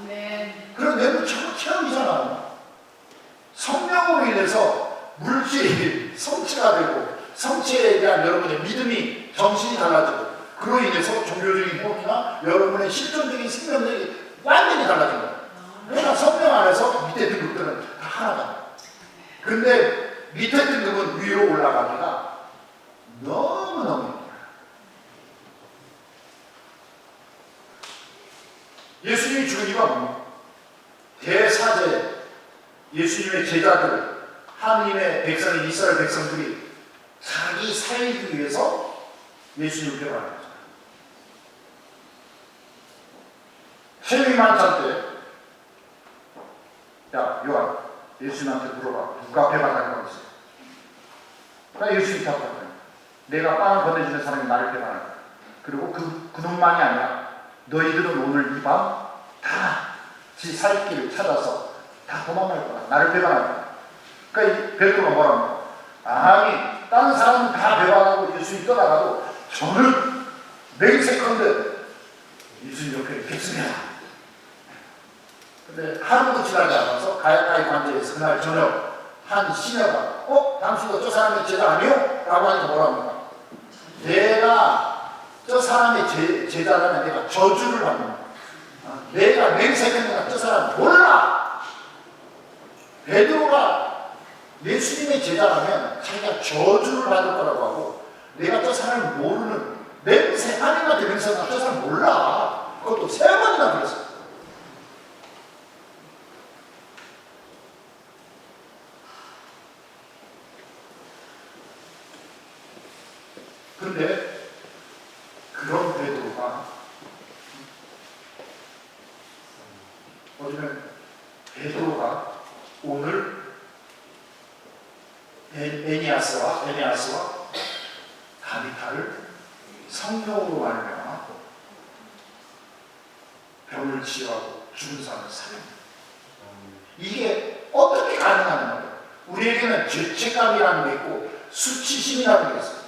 아멘. 그런 내부 체험이잖아. 성령으로 인해서 물질이 성취가 되고 성취에 대한 여러분의 믿음이 정신이 달라지고 그로 인해서 종교적인 힘이나 여러분의 실존적인 생명력이 완전히 달라진 거야. 그러니까 성령 안에서 밑에 등급들은 다 하나다. 근데 밑에 등급은 위로 올라가기가 너무너무 힘들어요. 예수님이 죽은 이유가 뭡니까? 대사제, 예수님의 제자들, 하나님의 백성인 이스라엘 백성들이 자기 살기 위해서 예수님을 배반한 거죠. 체험이 만찬 때 야, 요한, 예수님한테 물어봐. 누가 배반할 거 있어? 나 예수님 답답해. 내가 빵을 건네주는 사람이 나를 배반할 거야. 그리고 그놈만이 아니라 너희들은 오늘 이 밤 다 지 살 길을 찾아서 다 도망갈 거야. 나를 배반할 거야. 그러니까 이 베드로가 뭐랍니까? 아니, 다른 사람은 다 배반하고 예수님 떠나가도 저는 맹세컨대 예수님 옆에 있겠습니다. 근데 하루도 지나지 않아서 가야가이 관제에서 그날 저녁 한 시녀가 당신도 저 사람의 제자 아니요? 라고 하니까 뭐라 합니까? 내가 저 사람의 제자라면 내가 저주를 받는 거야. 내가 맹세했는가 저 사람 몰라. 베드로가 예수님의 제자라면 자기가 저주를 받을 거라고 하고 내가 저 사람을 모르는 맹세 하나님한테 맹세한다 저 사람 몰라. 그것도 3번이나 그랬어. 그런데 그런 베드로가 어쩌면 베드로가 오늘 에니아스와 다비타를 성령으로 말미암아 병을 치유하고 죽은 사람을 살립니다. 이게 어떻게 가능하는 거예요? 우리에게는 죄책감이라는 게 있고 수치심이라는 게 있어요.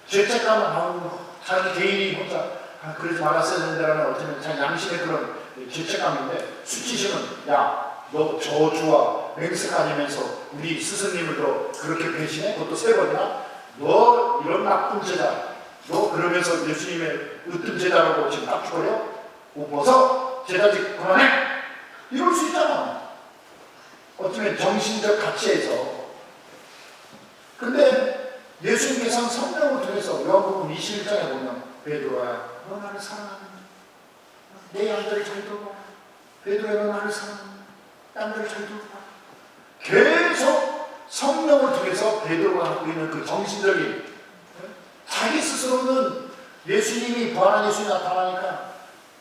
죄책감은 자기 개인이 혼자 그러지 말았어야 되는데라는 어쩌면 자기 양심의 그런 죄책감인데 수치심은 야, 너 저주와 맹세가 아니면서 우리 스승님을 너 그렇게 배신해? 그것도 3번이나? 너 이런 나쁜 제자 너 그러면서 예수님의 으뜸 제자라고 지금 납죽거려? 옷 벗어? 제자직 그만해? 이럴 수 있잖아. 어쩌면 정신적 가치에서. 근데 예수님께서는 성령을 통해서 요한복음 21장에 보면 베드로야 너 나를 사랑하느냐? 내 양들을 잘 돌봐. 베드로야 너 나를 사랑하느냐? 양들을 잘 돌봐. 계속 성령을 통해서 베드로가 갖고 있는 그 정신적인 자기 스스로는 예수님이 부활한 예수님이 나타나니까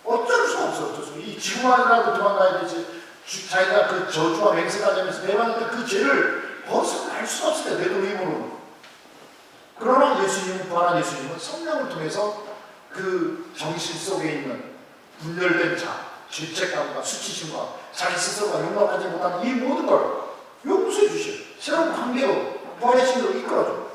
어쩔 수 없어. 이 지구만이라도 도망가야 되지. 자기가 그 저주와 맹세까지 하면서 배반했던 그 죄를 벗어날 수가 없어요. 베드로 힘으로. 그러나 예수님은 부활한 예수님은 성령을 통해서 그 정신 속에 있는 분열된 자, 죄책감과 수치심과 자기 스스로가 용납하지 못하는 이 모든 걸 용서해 주셔요. 새로운 관계로 부활의 신으로 이끌어줘.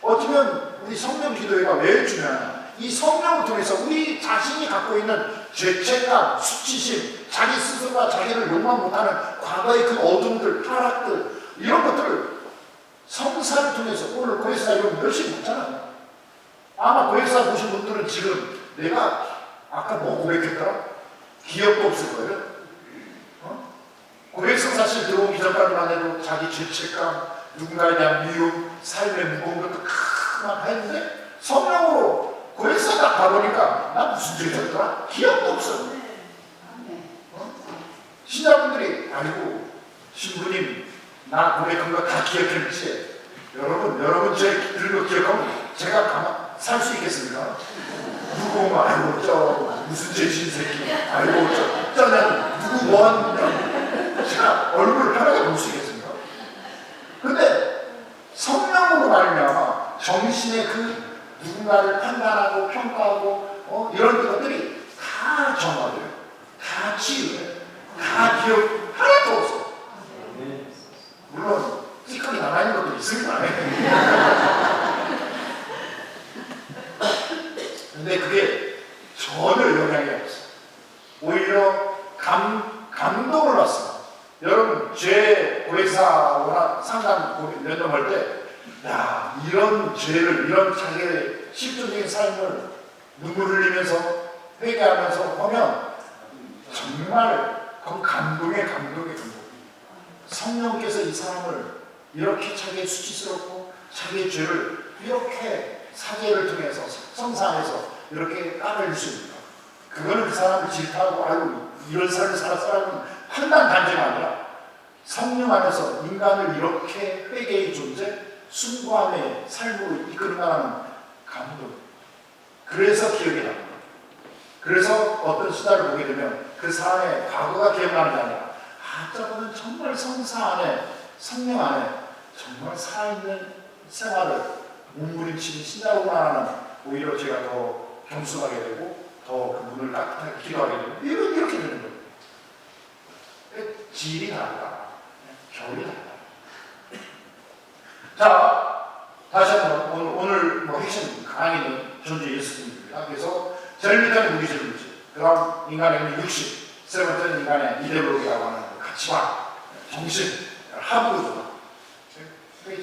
어쩌면 우리 성령 기도회가 왜 중요하냐? 이 성령을 통해서 우리 자신이 갖고 있는 죄책감, 수치심, 자기 스스로가 자기를 욕망 못하는 과거의 그 어둠들, 타락들, 이런 것들을 성사를 통해서, 오늘 고해사 이런 열심히 했잖아요. 아마 고해사 보신 분들은 지금 내가 아까 뭐 고백했더라? 기억도 없을 거예요. 고백성 사실 들어오기 전까지만 해도 자기 죄책감, 누군가에 대한 미움, 삶의 무거운 것도 크게 했는데 성령으로 고백성 딱 가보니까 나 무슨 죄였더라? 기억도 없어. 신자분들이 아이고 신부님 나 고백한 거 다 기억했지. 여러분 제 들은 거 기억하면 제가 가만 살 수 있겠습니까? 누구 뭐 아이고 저 무슨 죄진 새끼 아이고 저는 누구 뭐하는 제가 얼굴을 편하게 볼 수 있겠습니까? 근데 성령으로 말미암아 정신의 그 누군가를 판단하고 평가하고 이런 것들이 다 정화돼요. 다 치유돼요. 다 기억 하나도 없어. 물론 찌꺼기 남아있는 것도 있습니다. 근데 그게 전혀 영향이 없어. 오히려 감동을 받습니다. 여러분 죄 고백사나 상담 면담할 때 야, 이런 죄를, 이런 자기의 실존적인 삶을 눈물 흘리면서 회개하면서 하면 정말 그 감동의 감동. 성령께서 이 사람을 이렇게 자기의 수치스럽고 자기의 죄를 이렇게 사죄를 통해서 성사해서 이렇게 깔아줄 수 있다. 그거는 그 사람을 질타하고 아유 이런 삶을 살았어라는 판단 단지가 아니라 성령 안에서 인간을 이렇게 회개의 존재, 숭고함의 삶으로 이끌어가는 감동. 그래서 기억이 납니다. 그래서 어떤 수다를 보게 되면 그 사람의 과거가 기억나는 게 아니라 저분은 정말 성사 안에, 성령 안에 정말 살아있는 생활을 몸부림치는 신자구나라는 오히려 제가 더 겸손하게 되고 더 그분을 따뜻하게 기도하게 되고 이렇게 되는 거예요. 질이 다르다. 결이 다르다. 자, 다시 한번 오늘 뭐 핵심 강의는 존재 예수님입니다. 그래서 제일 밑에는 우리 존재, 그 다음 인간의 육신, 세 번째는 인간의 이데올로기라고 하는 가치관, 정신, 하부구조다.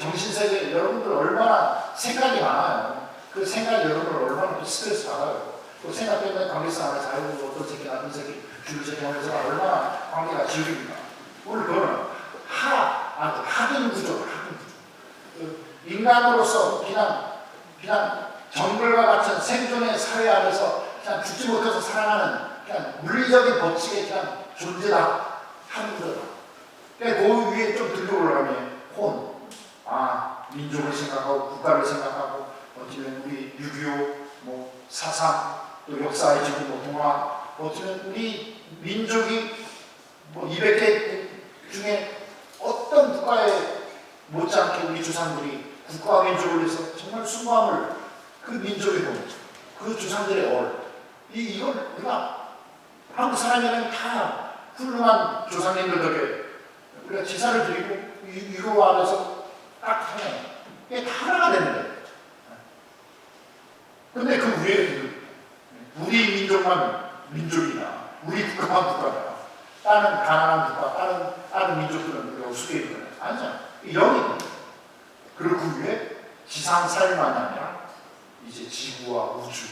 정신세계 여러분들 얼마나 생각이 많아요. 그 생각이 여러분들 얼마나 또 스트레스 받아요. 또 생각 때문에 관계성 안에서 아이고 어떤 새끼 어떤 새끼 죽을 새끼 하면서 얼마나 관계가 지옥입니다. 오늘 그거는 하등 구조다. 하등 구조. 인간으로서 그냥 정글과 같은 생존의 사회 안에서 그냥 죽지 못해서 살아가는 그냥 물리적인 법칙의 그냥 존재다. 하는 거다. 그 위에 좀 들고 올라가면 혼, 민족을 생각하고 국가를 생각하고 어쩌면 우리 6.25 뭐 사상 또 역사의 지금 뭐 동화 어쩌면 우리 민족이 뭐 200개 중에 어떤 국가에 못지않게 우리 조상들이 국가와 민족을 위해서 정말 숭고함을 그 민족의 돈, 그 조상들의 이걸 우리가 한국 사람이라면 다 훌륭한 조상님들 덕에 우리가 제사를 드리고 유교 안에서 딱 하면 이게 다 하나가 되는 거예요. 근데 그 위에 우리 민족만 민족이나 우리 국가만 국가다. 다른 가난한 국가, 다른 민족들은 우리가 우습게 있는 거예요. 아니잖아. 영이 그리고 그 위에 지상 삶만이 아니라 이제 지구와 우주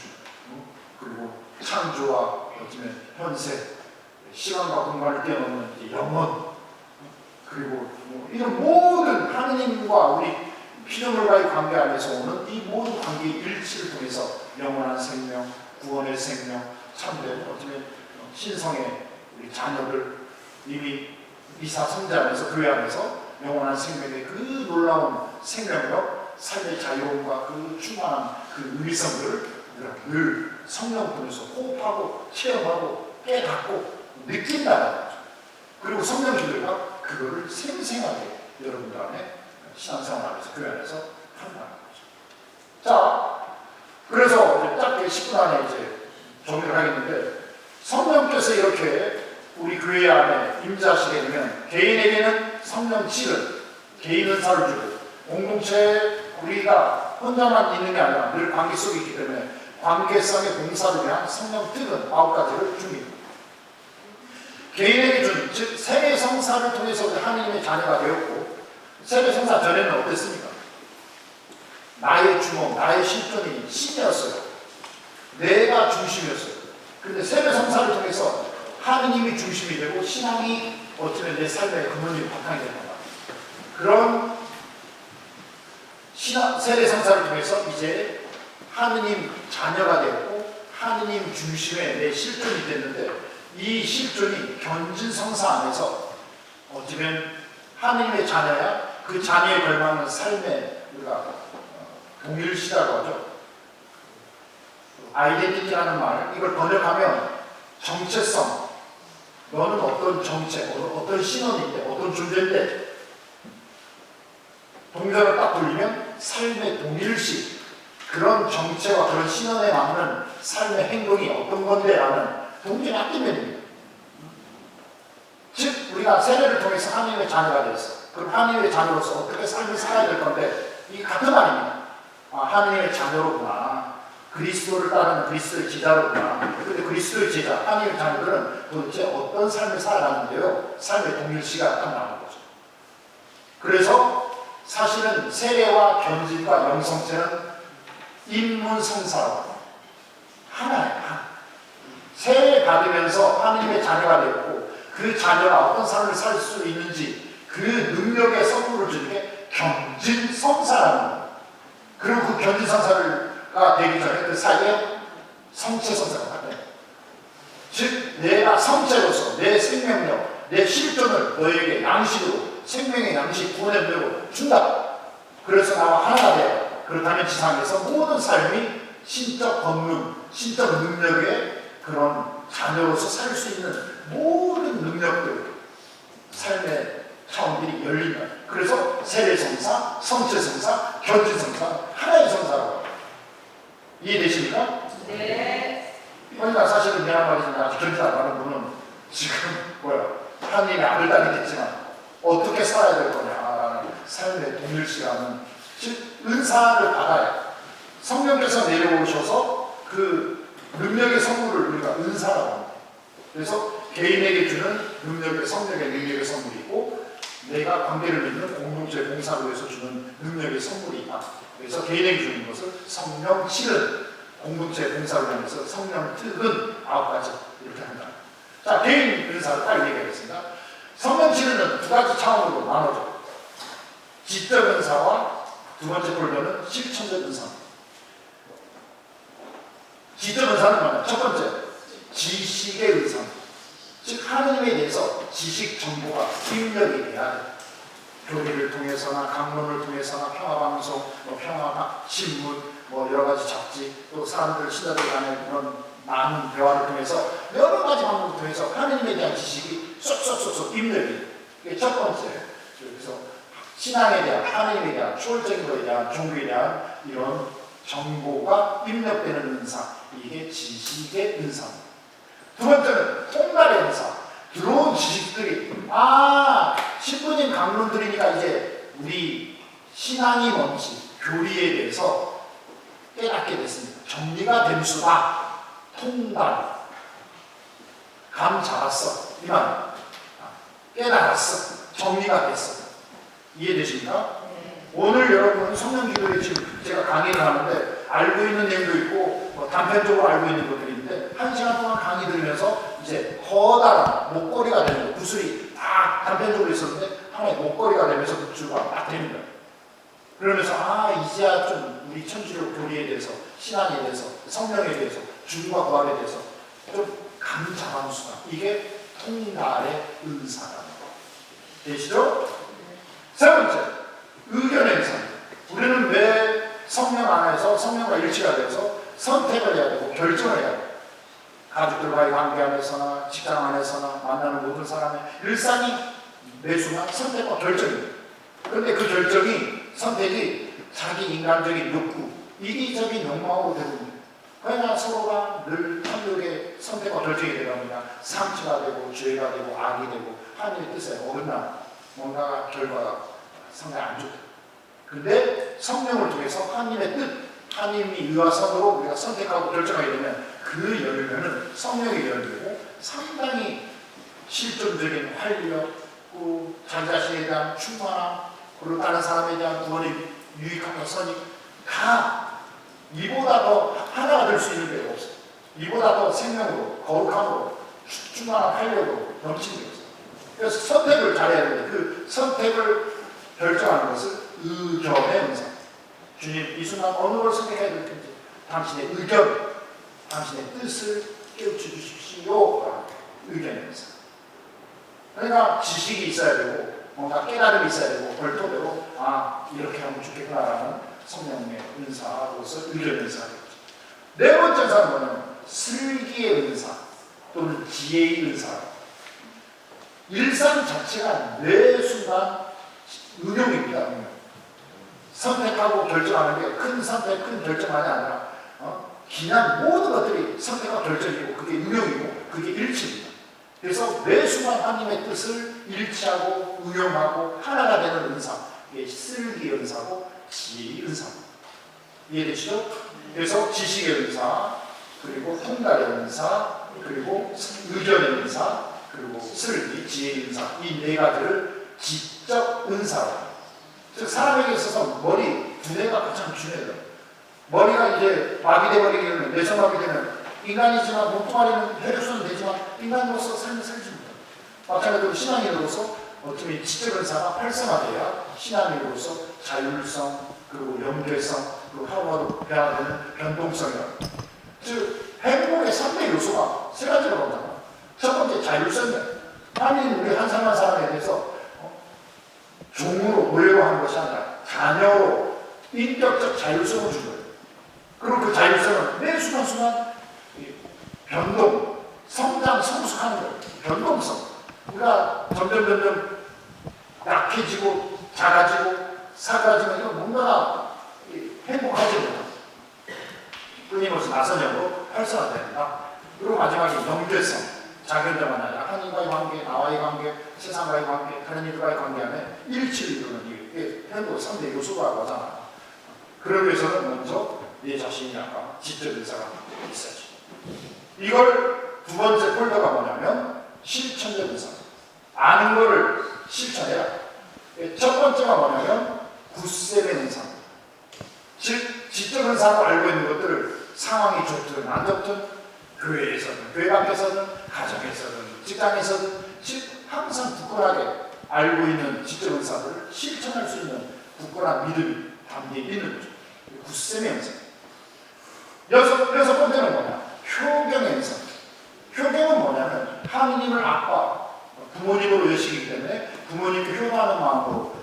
그리고 창조와 어쩌면 현세 시간과 공간을 뛰어넘는 영혼 그리고 뭐 이런 모든 하느님과 우리 피조물과의 관계 안에서 오는 이 모든 관계의 일치를 통해서 영원한 생명, 구원의 생명, 참된 어쩌면 신성의 우리 자녀들 이미 미사 성자 안에서 교회 안에서 영원한 생명의 그 놀라운 생명력, 삶의 자유로움과 그 충만한 그 의미성들을 우리가 늘 성령 통해서 호흡하고 체험하고 깨닫고 느낀다는 거죠. 그리고 성령 기도가 그거를 생생하게 여러분들 안에 신앙생활 안에서 교회 안에서 한다는 거죠. 자, 그래서 이제 짧게 10분 안에 이제 정리를 하겠는데 성령께서 이렇게 우리 교회 안에 임재하시게 되면 개인에게는 성령 칠을 개인 은사를 주고 공동체 우리가 혼자만 있는 게 아니라 늘 관계 속에 있기 때문에 관계성의 봉사를 위한 성령 뜻은 9가지를 줍니다. 개인에게 준, 즉 세례 성사를 통해서 우리 하나님의 자녀가 되었고, 세례 성사 전에는 어땠습니까? 나의 주몽, 나의 실존이 신이었어요. 내가 중심이었어요. 근데 세례 성사를 통해서 하느님이 중심이 되고 신앙이 어쩌면 내 삶의 근원이 바탕이 되는 거다. 그런 세례 성사를 통해서 이제 하느님 자녀가 되었고 하느님 중심의 내 실존이 됐는데, 이 실존이 견진 성사 안에서 어쩌면 하느님의 자녀야 그 자녀에 걸맞는 삶의 우리가 동일시라고 하죠. 아이덴티티라는 말, 이걸 번역하면 정체성, 너는 어떤 정체, 어떤 신원인데, 어떤 존재인데, 동전을 딱 돌리면 삶의 동일시, 그런 정체와 그런 신원에 맞는 삶의 행동이 어떤 건데 라는 동전이 아끼면입니다. 즉 우리가 세례를 통해서 하나님의 자녀가 되었어. 그럼 하나님의 자녀로서 어떻게 삶을 살아야 될 건데, 이게 같은 말입니다. 아, 하나님의 자녀로구나, 그리스도를 따르는 그리스도의 제자로구나. 근데 그리스도의 제자, 하나님의 자녀들은 도대체 어떤 삶을 살아가는데요? 삶의 동일시가 딱 나오는 거죠. 그래서 사실은 세례와 견진과 영성체는 인문성사라고 하나예요. 세례 받으면서 하나님의 자녀가 되었고, 그 자녀가 어떤 삶을 살 수 있는지 그 능력의 선물을 주는 게 견진성사라는 거예요. 그리고 그 견진성사가 되기 전에 그 사이에 성체성사가 같아요. 즉 내가 성체로서 내 생명력, 내 실존을 너에게 양식으로, 생명의 양식, 구원의 능력으로 준다. 그래서 나와 하나가 돼요. 그렇다면 지상에서 모든 삶이 신적 권능, 신적 능력의 그런 자녀로서 살 수 있는 모든 능력들, 삶의 차원들이 열린다. 그래서 세례성사, 성체성사, 견진성사, 하나의 성사라고. 이해되십니까? 네. 그러니까 사실은 미안 말이지만 아직 견진 안 하는 분은 지금 하나님의 아들 딸이 됐지만 어떻게 살아야 될 거냐라는 삶의 동일시라는, 즉 은사를 받아야 성령께서 내려오셔서 그 능력의 선물을 우리가 은사라고 합니다. 그래서 개인에게 주는 능력의 성령의 능력의 선물이 있고, 내가 관계를 맺는 공동체 봉사로 해서 주는 능력의 선물이 있다. 그래서 개인에게 주는 것을 성령 칠은, 공동체 봉사로 하면서 성령 특은 9가지 이렇게 한다. 자, 개인 은사를 빨리 얘기하겠습니다. 성령 칠은 2가지 차원으로 나눠져. 지적 은사와 두 번째 폴더는 실천적 은사입니다. 지적 은사는 뭐냐? 첫 번째, 지식의 은사입니다. 즉 하나님에 대해서 지식 정보가 입력이 돼야 돼. 교리를 통해서나 강론을 통해서나 평화방송, 평화신문, 여러 가지 잡지, 또 사람들 신자들 간의 그런 많은 대화를 통해서 여러 가지 방법을 통해서 하나님에 대한 지식이 쏙쏙쏙쏙 입력이. 이게 첫 번째. 그래서 신앙에 대한, 하나님에 대한, 초월적인 것에 대한, 종교에 대한 이런 정보가 입력되는 은사, 이게 지식의 은사입니다. 두 번째는 통달의 은사. 들어온 지식들이, 신부님 강론 들으니까 이제 우리 신앙이 뭔지, 교리에 대해서 깨닫게 됐습니다. 정리가 된 수다. 통달. 감 잡았어. 이 말. 깨달았어. 정리가 됐어. 이해되십니까? 오늘 여러분 성령 기도에 지금 제가 강의를 하는데 알고 있는 내용도 있고 단편적으로 알고 있는 것들이 있는데, 1시간 동안 강의 들으면서 이제 커다란 목걸이가 되는 거예요. 구슬이 딱 단편적으로 있었는데 하나의 목걸이가 되면서 구슬과 딱 됩니다. 그러면서 이제야 좀 우리 천주교 교리에 대해서, 신앙에 대해서, 성령에 대해서, 죽음과 부활에 대해서 좀 감 잡아주수다. 이게 통달의 은사라는 거. 되시죠? 세 번째, 의견의 은사입니다. 우리는 왜 성령 안에서 성령과 일치가 돼서 선택을 해야 되고 결정을 해야 돼요. 가족들과의 관계 안에서나 직장 안에서나 만나는 모든 사람의 일상이 매 순간 선택과 결정입니다. 그런데 그 결정이, 선택이 자기 인간적인 욕구, 이기적인 욕망으로 되고 있습니다. 그러나 서로가 늘 탐욕의 선택과 결정이 되다 보니까 상처가 되고 죄가 되고 악이 되고 하나님의 뜻에 어긋나 뭔가 결과가 상당히 안 좋다. 근데 성령을 통해서 하나님의 뜻, 하나님이 의와 선으로 우리가 선택하고 결정하게 되면 그 열매는 성령의 열매고 상당히 실존적인 활력, 자기 자신에 대한 충만함, 그리고 다른 사람에 대한 구원의 유익함과 선이 다 이보다 더 하나가 될 수 있는 게 없어요. 이보다 더 생명으로, 거룩함으로, 충만한 활력으로 넘치는 게 없어요. 그래서 선택을 잘해야 되는데 그 선택을 결정하는 것은 의견의 은사. 주님, 이 순간 어느 걸 선택해야 될 텐지 당신의 의견, 당신의 뜻을 깨우쳐 주십시오. 의견의 은사. 그러니까 지식이 있어야 되고 뭔가 깨달음이 있어야 되고 별도대로 이렇게 하면 좋겠구나라는 성령의 은사로서 의견의 은사가 되죠. 네 번째 은사는 뭐냐면 슬기의 은사 또는 지혜의 은사. 일상 자체가 매 순간 응용입니다. 선택하고 결정하는 게 큰 선택, 큰 결정만이 아니라 그냥 모든 것들이 선택과 결정이고 그게 응용이고 그게 일치입니다. 그래서 매 순간 하나님의 뜻을 일치하고 응용하고 하나가 되는 은사, 이게 슬기의 은사고 지혜의 은사입니다. 이해되시죠? 그래서 지식의 은사, 그리고 통달의 은사, 그리고 의견의 은사, 그리고 슬기, 지혜의 은사, 이 네 가지를 지적 은사로. 즉 사람에게 있어서 머리 두뇌가 가장 중요해요. 머리가 이제 마비돼 버리게 되면, 뇌성 마비되면 인간이지만 몸뚱아리는 혈액순은 되지만 인간으로서 삶을 살지 못합니다. 마찬가지로 신앙인으로서 어쩌면 지적 은사가 활성화돼야 신앙인으로서 자율성, 그리고 연결성, 그리고 하루하루 변화되는 변동성이라고. 즉 행복의 3대 요소가 세 가지로 나옵니다. 첫 번째 자율성이에요. 하나님 우리 한 사람 한 사람에 대해서 종으로 노예로 하는 것이 아니라 자녀로 인격적 자율성을 준 거예요. 그리고 그 자율성은 매 순간순간 변동, 성장, 성숙하는 거예요. 변동성. 우리가 점점 약해지고 작아지고 사라지면 이건 뭔가 행복하지 못합니다. 끊임없이 나선형으로 활성화됩니다. 그리고 마지막에 연결성. 자결자만 아니라 하나님과의 관계, 나와의 관계, 세상과의 관계, 다른 이들과의 관계 안에 일치를 이루는 이게 행복 3대 요소라고 하잖아요. 그러기 위해서는 먼저 내 자신이 아까 지적 은사가 있어야지. 이걸 두 번째 폴더가 뭐냐면 실천적 은사. 아는 거를 실천해라. 첫 번째가 뭐냐면 굳셈의 은사. 즉 지적 은사로 알고 있는 것들을 상황이 좋든 안 좋든 교회에서든 교회 밖에서든 가정에서든 직장에서든 즉 항상 굳건하게 알고 있는 지적 은사들을 실천할 수 있는 굳건한 믿음이 담겨 있는 거죠. 굳셈의 은사. 여섯 번째는 뭐냐? 효경의 은사. 효경은 뭐냐면 하느님을 아빠, 부모님으로 여시기 때문에 부모님께 효도하는 마음으로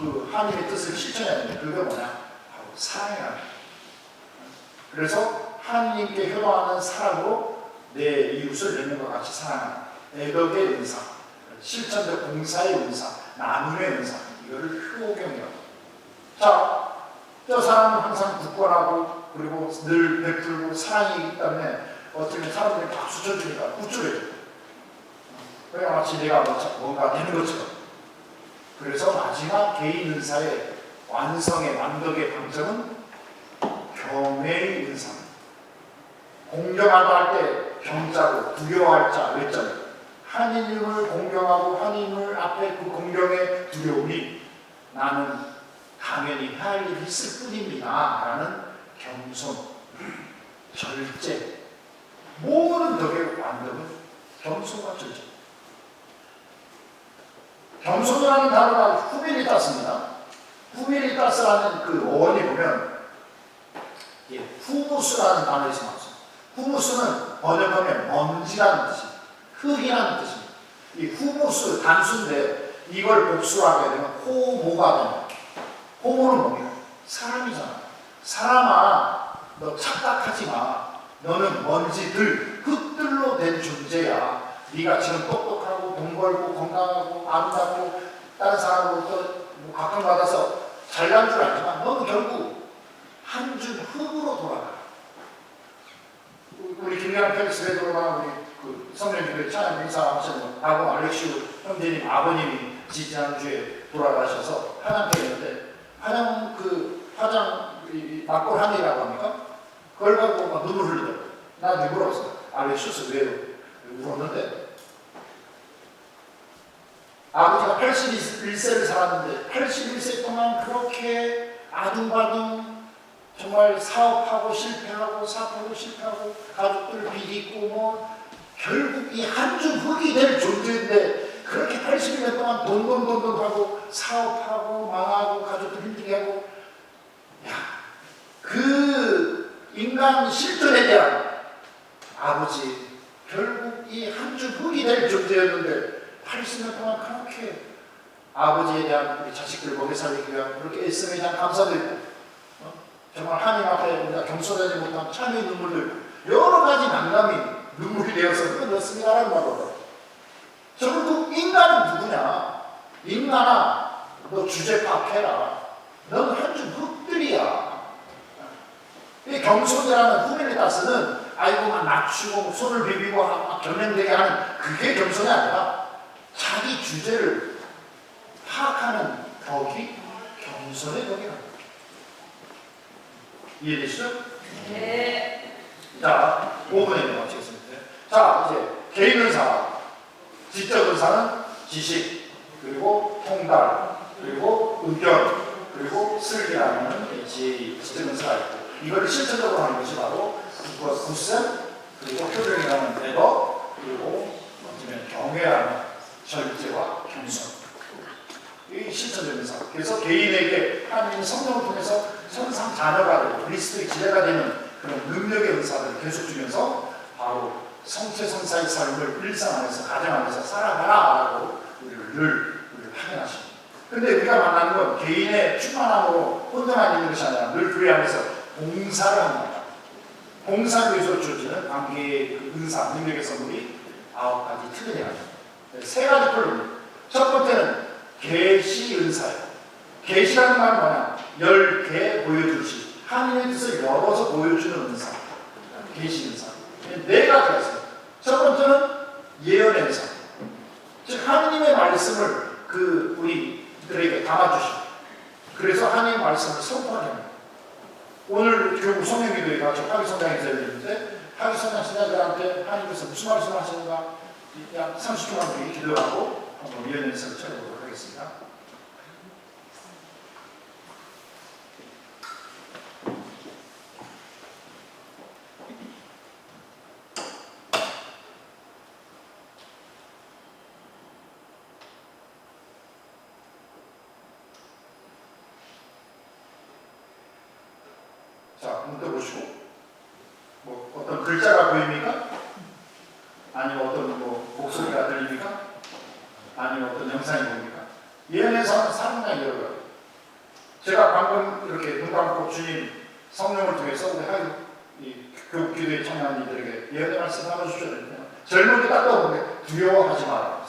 그 하느님의 뜻을 실천해야 되는데 그게 뭐냐? 바로 사랑이라는 거예요. 그래서 하느님께 효도하는 사랑으로 내 이웃을 내 몸과 같이 사랑하는 애덕의 은사, 실천적 봉사의 은사, 나눔의 은사, 이거를 효경이라고. 자, 저 사람은 항상 굳건하고 그리고 늘 베풀고 사랑이기 때문에 어떻게 사람들이 박수 쳐주니까 우쭐해요. 그래 마치 내가 뭔가 되는 것처럼. 그래서 마지막 개인 은사의 완성의 완덕의 방점은 경외의 은사입니다. 공경하다 할 때 경자고 두려워할 자 외점. 하느님을 공경하고 하느님을 앞에 그 공경의 두려움이 나는 당연히 해야 할 일이 있을 뿐입니다 라는 겸손, 절제, 모든 덕의 완덕은 겸손과 절제. 겸손이라는 단어가 후밀리타스입니다. 후밀리타스라는 그 어원이 보면 후무스라는 단어에서 나왔어요. 후무스는 번역하면 먼지라는 뜻입니다. 흙이라는 뜻입니다. 이 후무스 단수인데 이걸 복수로 하게 되면 호모가 됩니다. 호모는 뭐냐? 사람이잖아. 사람아, 너 착각하지 마. 너는 먼지들, 흙들로 된 존재야. 네가 지금 똑똑하고 돈 벌고 건강하고 아름답고 다른 사람으로부터 각광받아서 잘난 줄 알지만 너는 결국 한 줌 흙으로 돌아가. 우리 김양 펠스에 돌아가 우리 그 성령님들 찬양 인사하시는 아고 알렉시우 형제님 아버님이 지지난주에 돌아가셔서 하나님께 했는데 화장 막골 하늘이라고 합니까? 그걸 갖고 막 눈물 흘리더라고요. 나한테 물어봤어요. 왜 슛을 왜 울었는데? 아버지가 81세를 살았는데 81세 동안 그렇게 아둥바둥 정말 사업하고 실패하고 가족들 비리고 결국 이 한 주 흙이 될 존재인데 그렇게 80년 동안 돈 하고 사업하고 망하고 가족들 힘들게 하고 그 인간 실존에 대한 아버지 결국 이 한 주 흙이 될 존재였는데 80년 동안 그렇게 아버지에 대한 우리 자식들 먹여 살리기 위한 그렇게 애씀에 대한 감사도 있고 정말 하나님 앞에 우리가 겸손하지 못한 참의 눈물도 있고 여러 가지 난감이 눈물이 되어서 끊었습니다라는 말로 저는 그 인간은 누구냐? 인간아 너 주제 파악해라. 넌 한 주 흙들이야. 이 겸손이라는 후메니타스는 막 낮추고 손을 비비고 막 경련되게 하는 그게 겸손이 아니라 자기 주제를 파악하는 덕이 겸손의 덕이라는 거예요. 이해되시죠? 네. 자, 5분에 마치겠습니다. 자, 이제 개인 은사, 지적 은사는 지식, 그리고 통달, 그리고 의견, 그리고 슬기라는 지적 은사가 있고 이거를 실천적으로 하는 것이 바로 굳셈, 그리고 표정이라는 태도, 그리고 경외라는 절제와 겸손. 이 실천적 은사. 그래서 개인에게 하나님 성령을 통해서 천상 자녀가 되고 그리스도의 지뢰가 되는 그런 능력의 은사들을 계속 주면서 바로 성체성사의 삶을 일상 안에서 가정 안에서 살아가라라고 우리를 확인하십니다. 근데 우리가 만나는 건 개인의 충만함으로 혼자만 있는 것이 아니라 늘 교회 안에서 봉사를 합니다. 봉사를 위해서 주어지는 관계의 은사, 능력의 선물이 9가지 틀려야 합니다. 3가지 폴입니다. 첫 번째는 계시 은사예요. 계시라는 말은 뭐냐? 10개 보여주시. 하나님의 뜻을 열어서 보여주는 은사. 계시 은사. 4가지가 있어요. 첫 번째는 예언의 은사. 즉 하나님의 말씀을 우리들에게 담아주시고 그래서 하나님의 말씀을 선포하게 합니다. 오늘 교구 성령기도회가 저 파기성장에서 열리는데 파기성장 신자들한테 하나님께서 무슨 말씀을 하시는가 약 30초만 우리 기도하고 한번 예언의 은사를 찾아보도록 하겠습니다. 자, 눈 떠보시고 어떤 글자가 보입니까? 아니면 어떤 목소리가 들립니까? 아니면 어떤 영상이 보입니까? 예언에서는 상당히 여러 가지. 제가 방금 이렇게 눈 감고 주님 성령을 통해서 우리 교육기도에 참여한 이들에게 예언의 말씀 나눠주셔야 됩니다. 젊은 게 딱 떠오르는데 두려워하지 마라.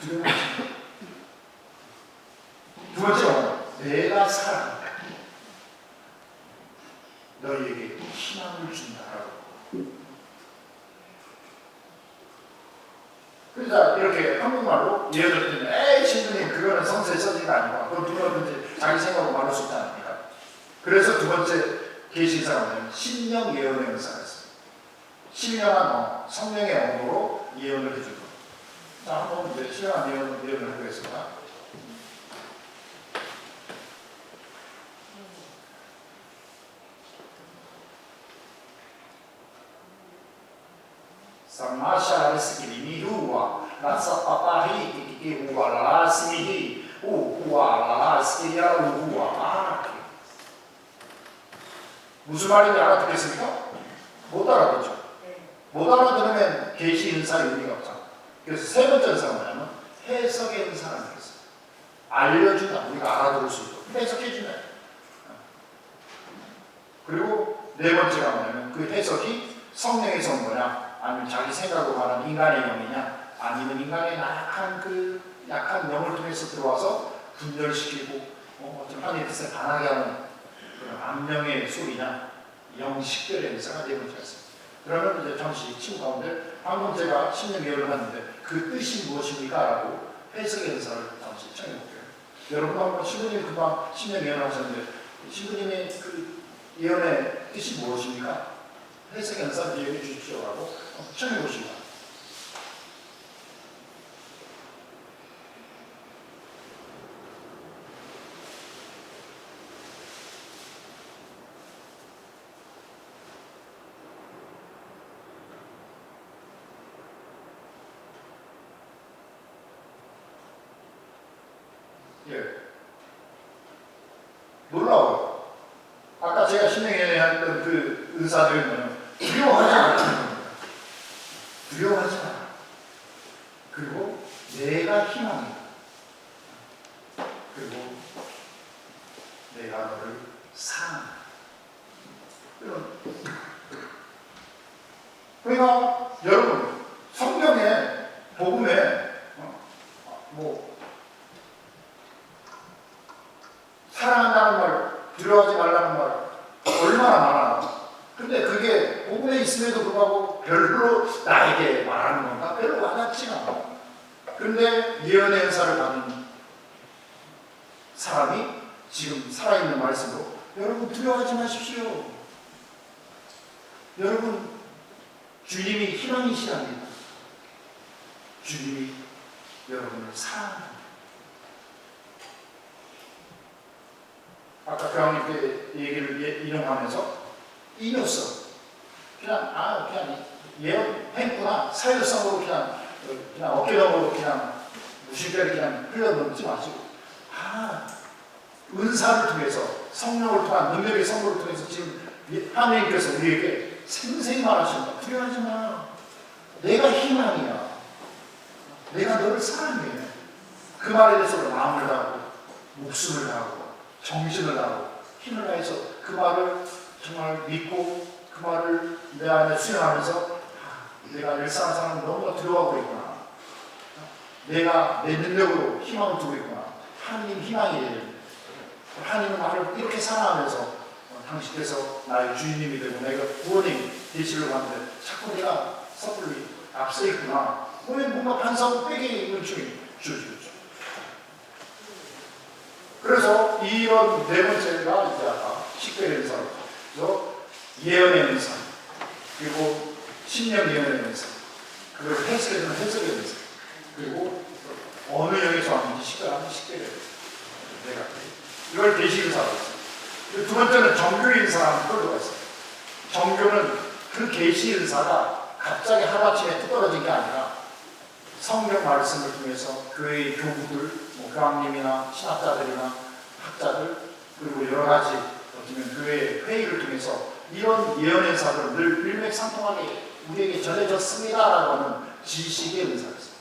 두려워하지 마라. 두 번째는 내가 사랑한다. 너희에게 희망을 준다라고. 그러니까 이렇게 한국말로 예언을 드리면 에이 신부님 그거는 성서에 써진 거 아니고 그건 누구든지 자기 생각으로 말할 수 있지 않습니까? 그래서 두 번째 계시사가 뭐냐면 신령 예언의 은사가 있어요. 신령한 성령의 언어로 예언을 해주는 거예요. 자, 한번 이제 신령한 예언을 해보겠습니다. Samasha resikini huwa rasa papahi kiki huwa lasmihi huwa lasmiya huwa 무슨 말인지 알아듣겠습니까? 못 알아듣죠. 못 알아들으면 계시 은사의 의미가 없잖아. 그래서 세 번째 은사가 뭐냐면 해석의 은사라는 게 있어요. 알려준다. 우리가 알아들을 수 있도록 해석해주네. 그리고 네 번째가 뭐냐면 그 해석이 성령에서 온 거냐 아니면 자기 생각으로 말하는 인간의 영이냐 아니면 인간의 약한 영을 통해서 들어와서 분열시키고 어떤 하나님의 뜻에 반하게 하는 그런 암령의 소리냐 영식별의 은사가 네 번째가 있습니다. 그러면 이제 잠시 친구 가운데 방금 제가 신령 예언을 하는데 그 뜻이 무엇입니까? 라고 해석의 은사를 잠시 청해볼게요. 여러분 한번 신부님 금방 10년 예언하셨는데 신부님의 그 예언의 뜻이 무엇입니까? 회색 연산 얘기해 주십시오라고 청해 보시기 바랍니다. 예. 놀라워요. 아까 제가 신명에 했던 그 은사들은 두려워하지 않아. 두려워하지 않아. 그리고 내가 희망이다. 그리고 내가 너를 사랑한다. 그러니까 여러분 성경에 복음에 사랑한다는 말, 두려워하지 말라는 말 얼마나 많아요. 근데 그게 복음에 있음에도 불구하고 별로 나에게 말하는 건가? 별로 와닿지가 않아. 근데 예언의 은사를 받은 사람이 지금 살아있는 말씀으로 여러분 두려워하지 마십시오. 여러분 주님이 희망이시랍니다. 주님이 여러분을 사랑합니다. 아까 교황님께 얘기를 인용하면서 인용성 그냥 예언했구나 사회성으로 그냥 어깨너머로 그냥 무심결에 그냥 흘려넘지 마시고 은사를 통해서 성령을 통한 능력의 선물을 통해서 지금 하나님께서 우리에게 생생히 말하신다. 두려워하지 마. 내가 희망이야. 내가 너를 사랑해. 그 말에 대해서 마음을 다하고 목숨을 다하고 정신을 다하고 힘을 다해서 그 말을 정말 믿고 그 말을 내 안에 수용하면서 내가 일상생활을 너무나 두려워하고 있구나. 내가 내 능력으로 희망을 두고 있구나. 하나님 희망이에요. 하나님은 나를 이렇게 사랑하면서 당신께서 나의 주인님이 되고 내가 구원이 되시려고 하는데 자꾸 내가 섣불리 앞서 있구나. 왜 뭔가 반사하고 빼게 있는 중이 주죠. 그래서 이런 네 번째가 이제 아까 식별의 은사로 예언의 은사 그리고 신령 예언의 은사 그리고 해석에는 해석의 은사 그리고 어느 영에서 왔는지 식별하는 식별의 은사 이걸 계시 은사라고 했어요. 두 번째는 정교 은사라는 걸 들어가 있어요. 정교는 그 계시 은사가 갑자기 하루아침에 뚝 떨어진 게 아니라 성경 말씀을 통해서 교회의 교부들 교황님이나 신학자들이나 학자들 그리고 여러 가지 어쩌면 교회 회의를 통해서 이런 예언의 은사들은 늘 일맥상통하게 우리에게 전해졌습니다라고 하는 지식의 은사가 있어요.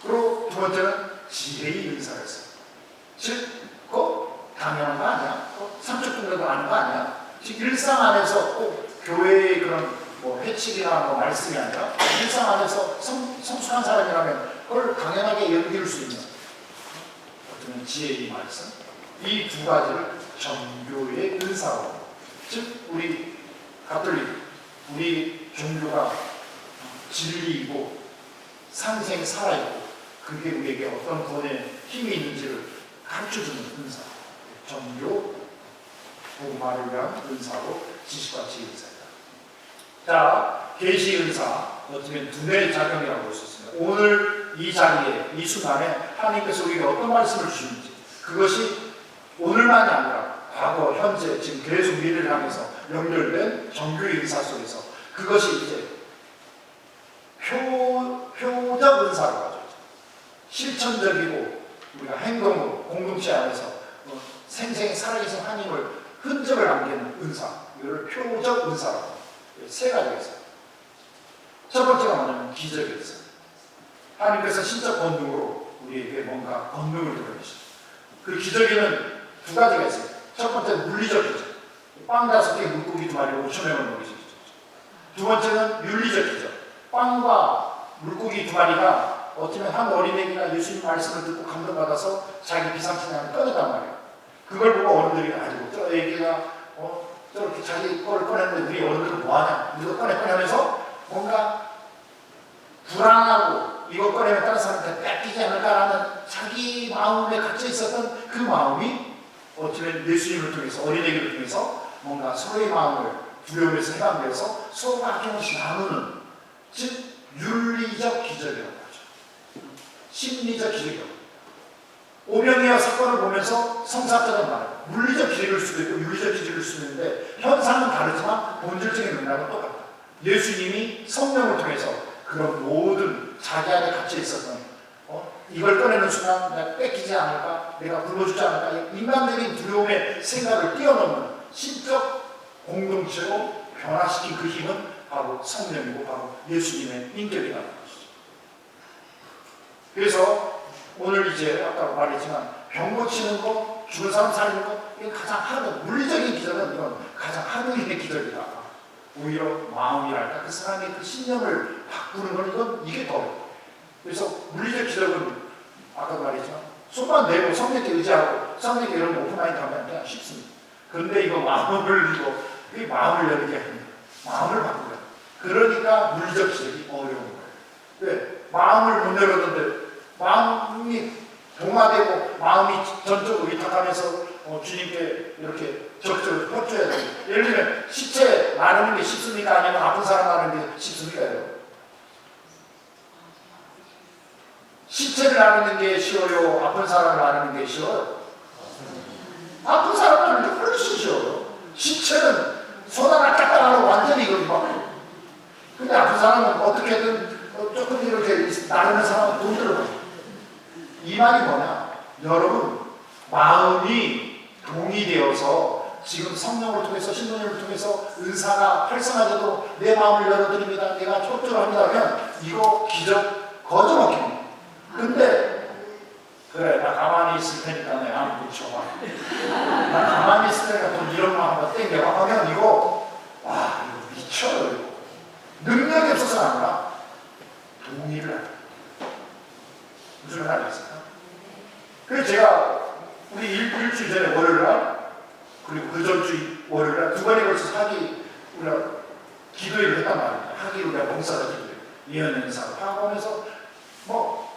그리고 두 번째는 지혜의 은사가 있어요. 즉, 당연한 거 아니야? 삼척분별도 아는 거 아니야? 즉 일상 안에서 꼭 교회의 그런 회칙이나 말씀이 아니라 일상 안에서 성숙한 사람이라면 그걸 당연하게 여길 수 있는 어떤 지혜의 말씀 이 두 가지를 정교의 은사로 즉 우리 가톨릭 우리 종교가 진리이고 상생 살아있고 그게 우리에게 어떤 구원의 힘이 있는지를 가르쳐주는 은사 정교 복음화를 위한 은사로 지식과 지혜 은사입니다. 자, 계시 은사 어쩌면 두뇌 작용이라고 볼 수 있습니다. 오늘 이 자리에 이 순간에 하나님께서 우리에게 어떤 말씀을 주시는지 그것이 오늘만이 아니라 과거, 현재, 지금 계속 미래를 향해서 연결된 정교의 은사 속에서 그것이 이제 표적 은사로 가죠. 실천적이고 우리가 행동으로 공동체 안에서 생생히 살아계신 하나님을 흔적을 남기는 은사 이걸 표적 은사라고 세 가지가 있어요. 첫 번째가 뭐냐면 기적의 은사. 하나님께서 신적 권능으로 우리에게 뭔가 권능을 드러내시죠. 그 기적에는 두 가지가 있어요. 첫 번째는 물리적 기적. 빵 5개 물고기 2마리 5,000명을 먹이신 기적. 두 번째는 윤리적 기적. 빵과 물고기 2마리가 어쩌면 한 어린애기가 예수님 말씀을 듣고 감동받아서 자기 비상식량을 꺼냈단 말이에요. 그걸 보고 어른들이 아이고 저 애기가 저렇게 자기 거를 꺼냈는데 우리 어른들은 뭐하냐 우리도 꺼내면서 뭔가 불안하고 이것 꺼내면 다른 사람한테 뺏기지 않을까라는 자기 마음에 갇혀 있었던 그 마음이 어쩌면 예수님을 통해서 어린애기를 통해서 뭔가 서로의 마음을 두려움에서 해방되어서 서로가 아낌없이 나누는 즉 윤리적 기적이라고 하죠. 심리적 기적이라고 합니다. 오병이어 사건을 보면서 성사자가 말해요. 물리적 기적일 수도 있고 윤리적 기적일 수도 있는데 현상은 다르지만 본질적인 맥락은 똑같다. 예수님이 성령을 통해서 그런 모든 자기 안에 갇혀 있었던 이걸 꺼내는 순간 내가 뺏기지 않을까, 내가 굶어주지 않을까, 인간적인 두려움의 생각을 뛰어넘는 신적 공동체로 변화시킨 그 힘은 바로 성령이고 바로 예수님의 인격이라는 것이죠. 그래서 오늘 이제 아까 말했지만 병 고치는 거, 죽은 사람 살리는 거, 이게 가장 하는 물리적인 기적은 이건 가장 하느님의 기적이다. 오히려 마음이랄까 그 사람의 그 신념을 바꾸는 건 이게 더 어려워요. 그래서 물리적 기적은 아까도 말했지만 손만 대고 성령께 의지하고 성령께 이런 오픈마인드 하면 그냥 쉽습니다. 그런데 이거 마음을 이 마음을 열게 합니다. 마음을 바꾸는. 그러니까 물리적 기적이 어려운 거예요. 왜? 마음을 못 열었는데 마음이 동화되고 마음이 전적으로 위탁하면서 주님께 이렇게 적극적으로 협조해야 돼요. 예를 들면 시체 나누는 게 쉽습니까? 아니면 아픈 사람 나누는 게 쉽습니까? 시체를 나누는 게 쉬워요? 아픈 사람을 나누는 게 쉬워요? 아픈 사람 나누는 게 훨씬 쉬워요. 시체는 손 하나 딱 하고 완전히 이걸 막. 근데 아픈 사람은 어떻게든 조금 이렇게 나누는 사람은 돈 들어가요. 이 말이 뭐냐? 여러분 마음이 동의되어서 지금 성령을 통해서 신도님을 통해서 은사가 활성화되도록 내 마음을 열어드립니다. 내가 협조를 합니다. 하면 이거 기적 거저먹힙니다. 근데 그래 나 가만히 있을 테니까 내 안 붙여봐. 나 가만히 있을 테니까 돈 1억만 한번 땡겨봐 하면 이거 와 이거 미쳐요. 이거. 능력이 없어서가 아니라 동의를 해요. 무슨 말 알겠습니까? 그래서 제가 우리 일주일 전에 월요일날 그리고 그 전주 월요일날 두 번에 걸쳐서 우리가 기도회를 했단 말입니다. 하기 우리가 봉사자 기도회 예언 행사를 하고 하면서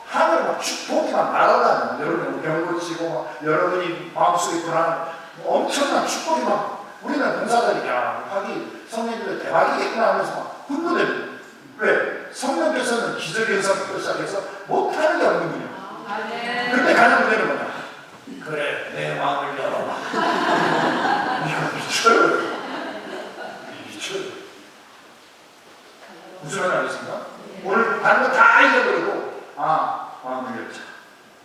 하늘 막 축복이 막 날아다니는 여러분 병 고치고 막 여러분이 마음속에 불안한 엄청난 축복이 막 우리는 봉사자들이 야 하기 성령님들 대박이겠구나 하면서 막 흥분됩니다. 왜? 성령께서는 기적의 은사부터 시작해서 못하는 게 없는군요. 그때 가장 문제는 뭐냐? 그래 내 마음을 열어라. 이거 미쳐요. 미쳐요. 무슨 말 알겠습니까? 오늘 다른 거 다 잊어버리고 마음을 열자.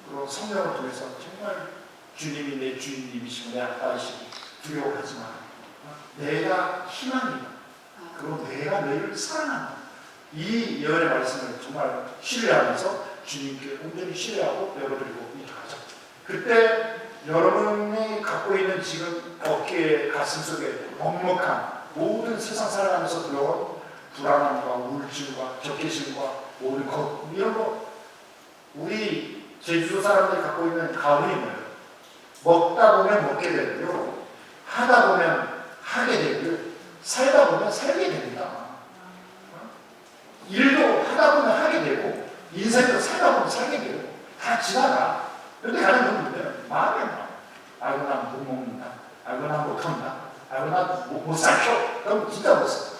그리고 성령을 통해서 정말 주님이 내 주인님이시고 내 아빠이시고 두려워하지 마. 내가 희망이다. 그리고 내가 너희를 사랑한다. 이 예언의 말씀을 정말 신뢰하면서 주님께 온전히 신뢰하고 열어드리고 이렇게하자. 그때 여러분이 갖고 있는 지금 어깨에 가슴 속에 먹먹한 모든 세상 살아가면서 들어온 불안함과 우울증과 적개심과 모든 것 이런 거 우리 제주도 사람들이 갖고 있는 가문이 뭐예요? 먹다 보면 먹게 되고요. 하다 보면 하게 되고요. 살다 보면 살게 됩니다. 일도 하다 보면 하게 되고 인생도 살다 보면 살게 돼요. 다 지나가. 그런데 가장 큰 문제는 마음이야. 아이고 난 못 먹는다. 아이고 난 못한다. 아이고 난 못 살켜. 그럼 진짜 못 살아.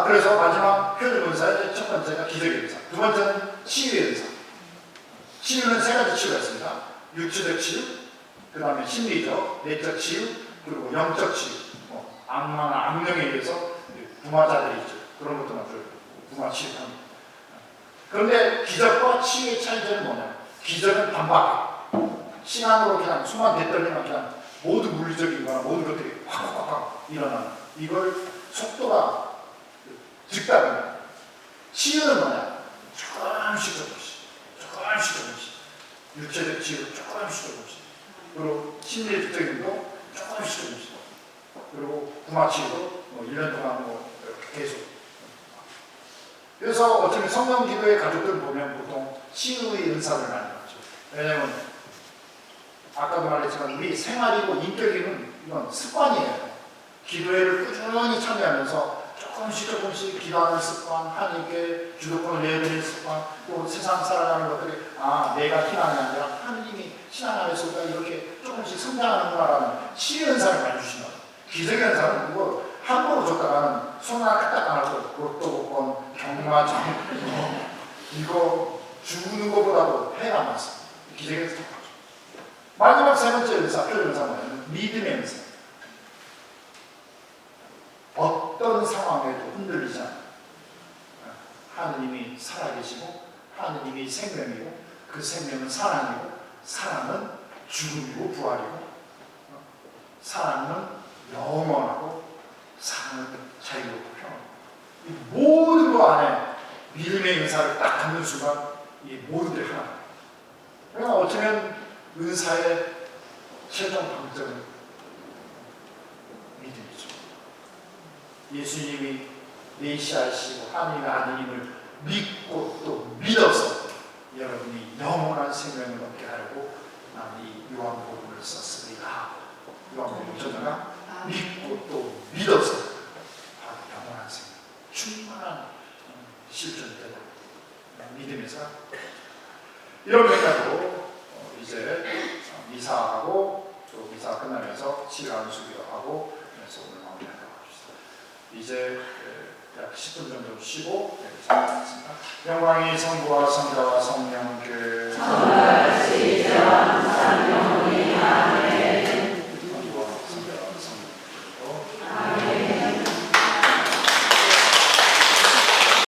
그래서 마지막 표준 은사의 첫 번째가 기적의 은사. 두 번째는 치유의 은사. 치유는 세 가지 치유가 있습니다. 육체적 치유, 그 다음에 심리적, 내적 치유, 그리고 영적 치유. 악마나 악령에 의해서 부마자들이 있죠. 그런 것도 만들고 부마 치유합니다. 그런데 기적과 치유의 차이점은 뭐냐? 기적은 반박해. 시간으로 그냥 수만 대떨리면 그냥 모든 물리적인 거나 모든 것들이 확 일어나는 이걸 속도가 즉답입니다. 치유는 뭐냐? 조금씩 육체적 치유 조금씩 그리고 심리적인 거 조금씩 그리고 구마치유도 1년 동안 이렇게 계속. 그래서 어쩌면 성령 기도의 가족들 보면 보통 치유의 은사를 많이 받죠. 왜냐하면 아까도 말했지만 우리 생활이고 인격이면 이건 습관이에요. 기도회를 꾸준히 참여하면서 조금씩 기도하는 습관, 하나님께 주도권을 내드리는 습관, 또 세상 살아가는 것들이 내가 신앙이 아니라 하나님이 신앙 안에서 우리가 이렇게 조금씩 성장하는구나라는 치유현상을 많이 주시는 거예요. 기적현상은 그거 함부로 줬다가는 손 하나 까딱 안 하고 그것도 복권, 경마장 이거 죽는 것보다도 해가 많습니다. 기적현상. 마지막 세 번째 은사, 표현은사 뭐냐면 믿음의 은사. 어떤 상황에도 흔들리지 않아요. 하느님이 살아계시고 하느님이 생명이고 그 생명은 사랑이고 사랑은 죽음이고 부활이고 사랑은 영원하고 사랑은 자유롭고 평화고 이 모든 것 안에 믿음의 은사를 딱 갖는 순간 이 모든 게 하나. 그러니까 어쩌면 은사의 최종 방점은 믿음이죠. 예수님이 메시아이시고 하나님의 아들님을 믿고 또 믿어서 여러분이 영원한 생명을 얻게 하려고 나는 이 요한복음을 썼습니다. 요한복음 전자가 믿고 또 믿어서 바로 영원한 생명, 충만한 실존되는 믿음에서 이런 맥락으로 이제 미사하고 또 미사 끝나면서 치료하는 수기도 하고 그래서 오늘 마무리하도록 합시다. 이제 약 10분 정도 쉬고 여기서 마치겠습니다. 영광이 성부와 성자와 성령께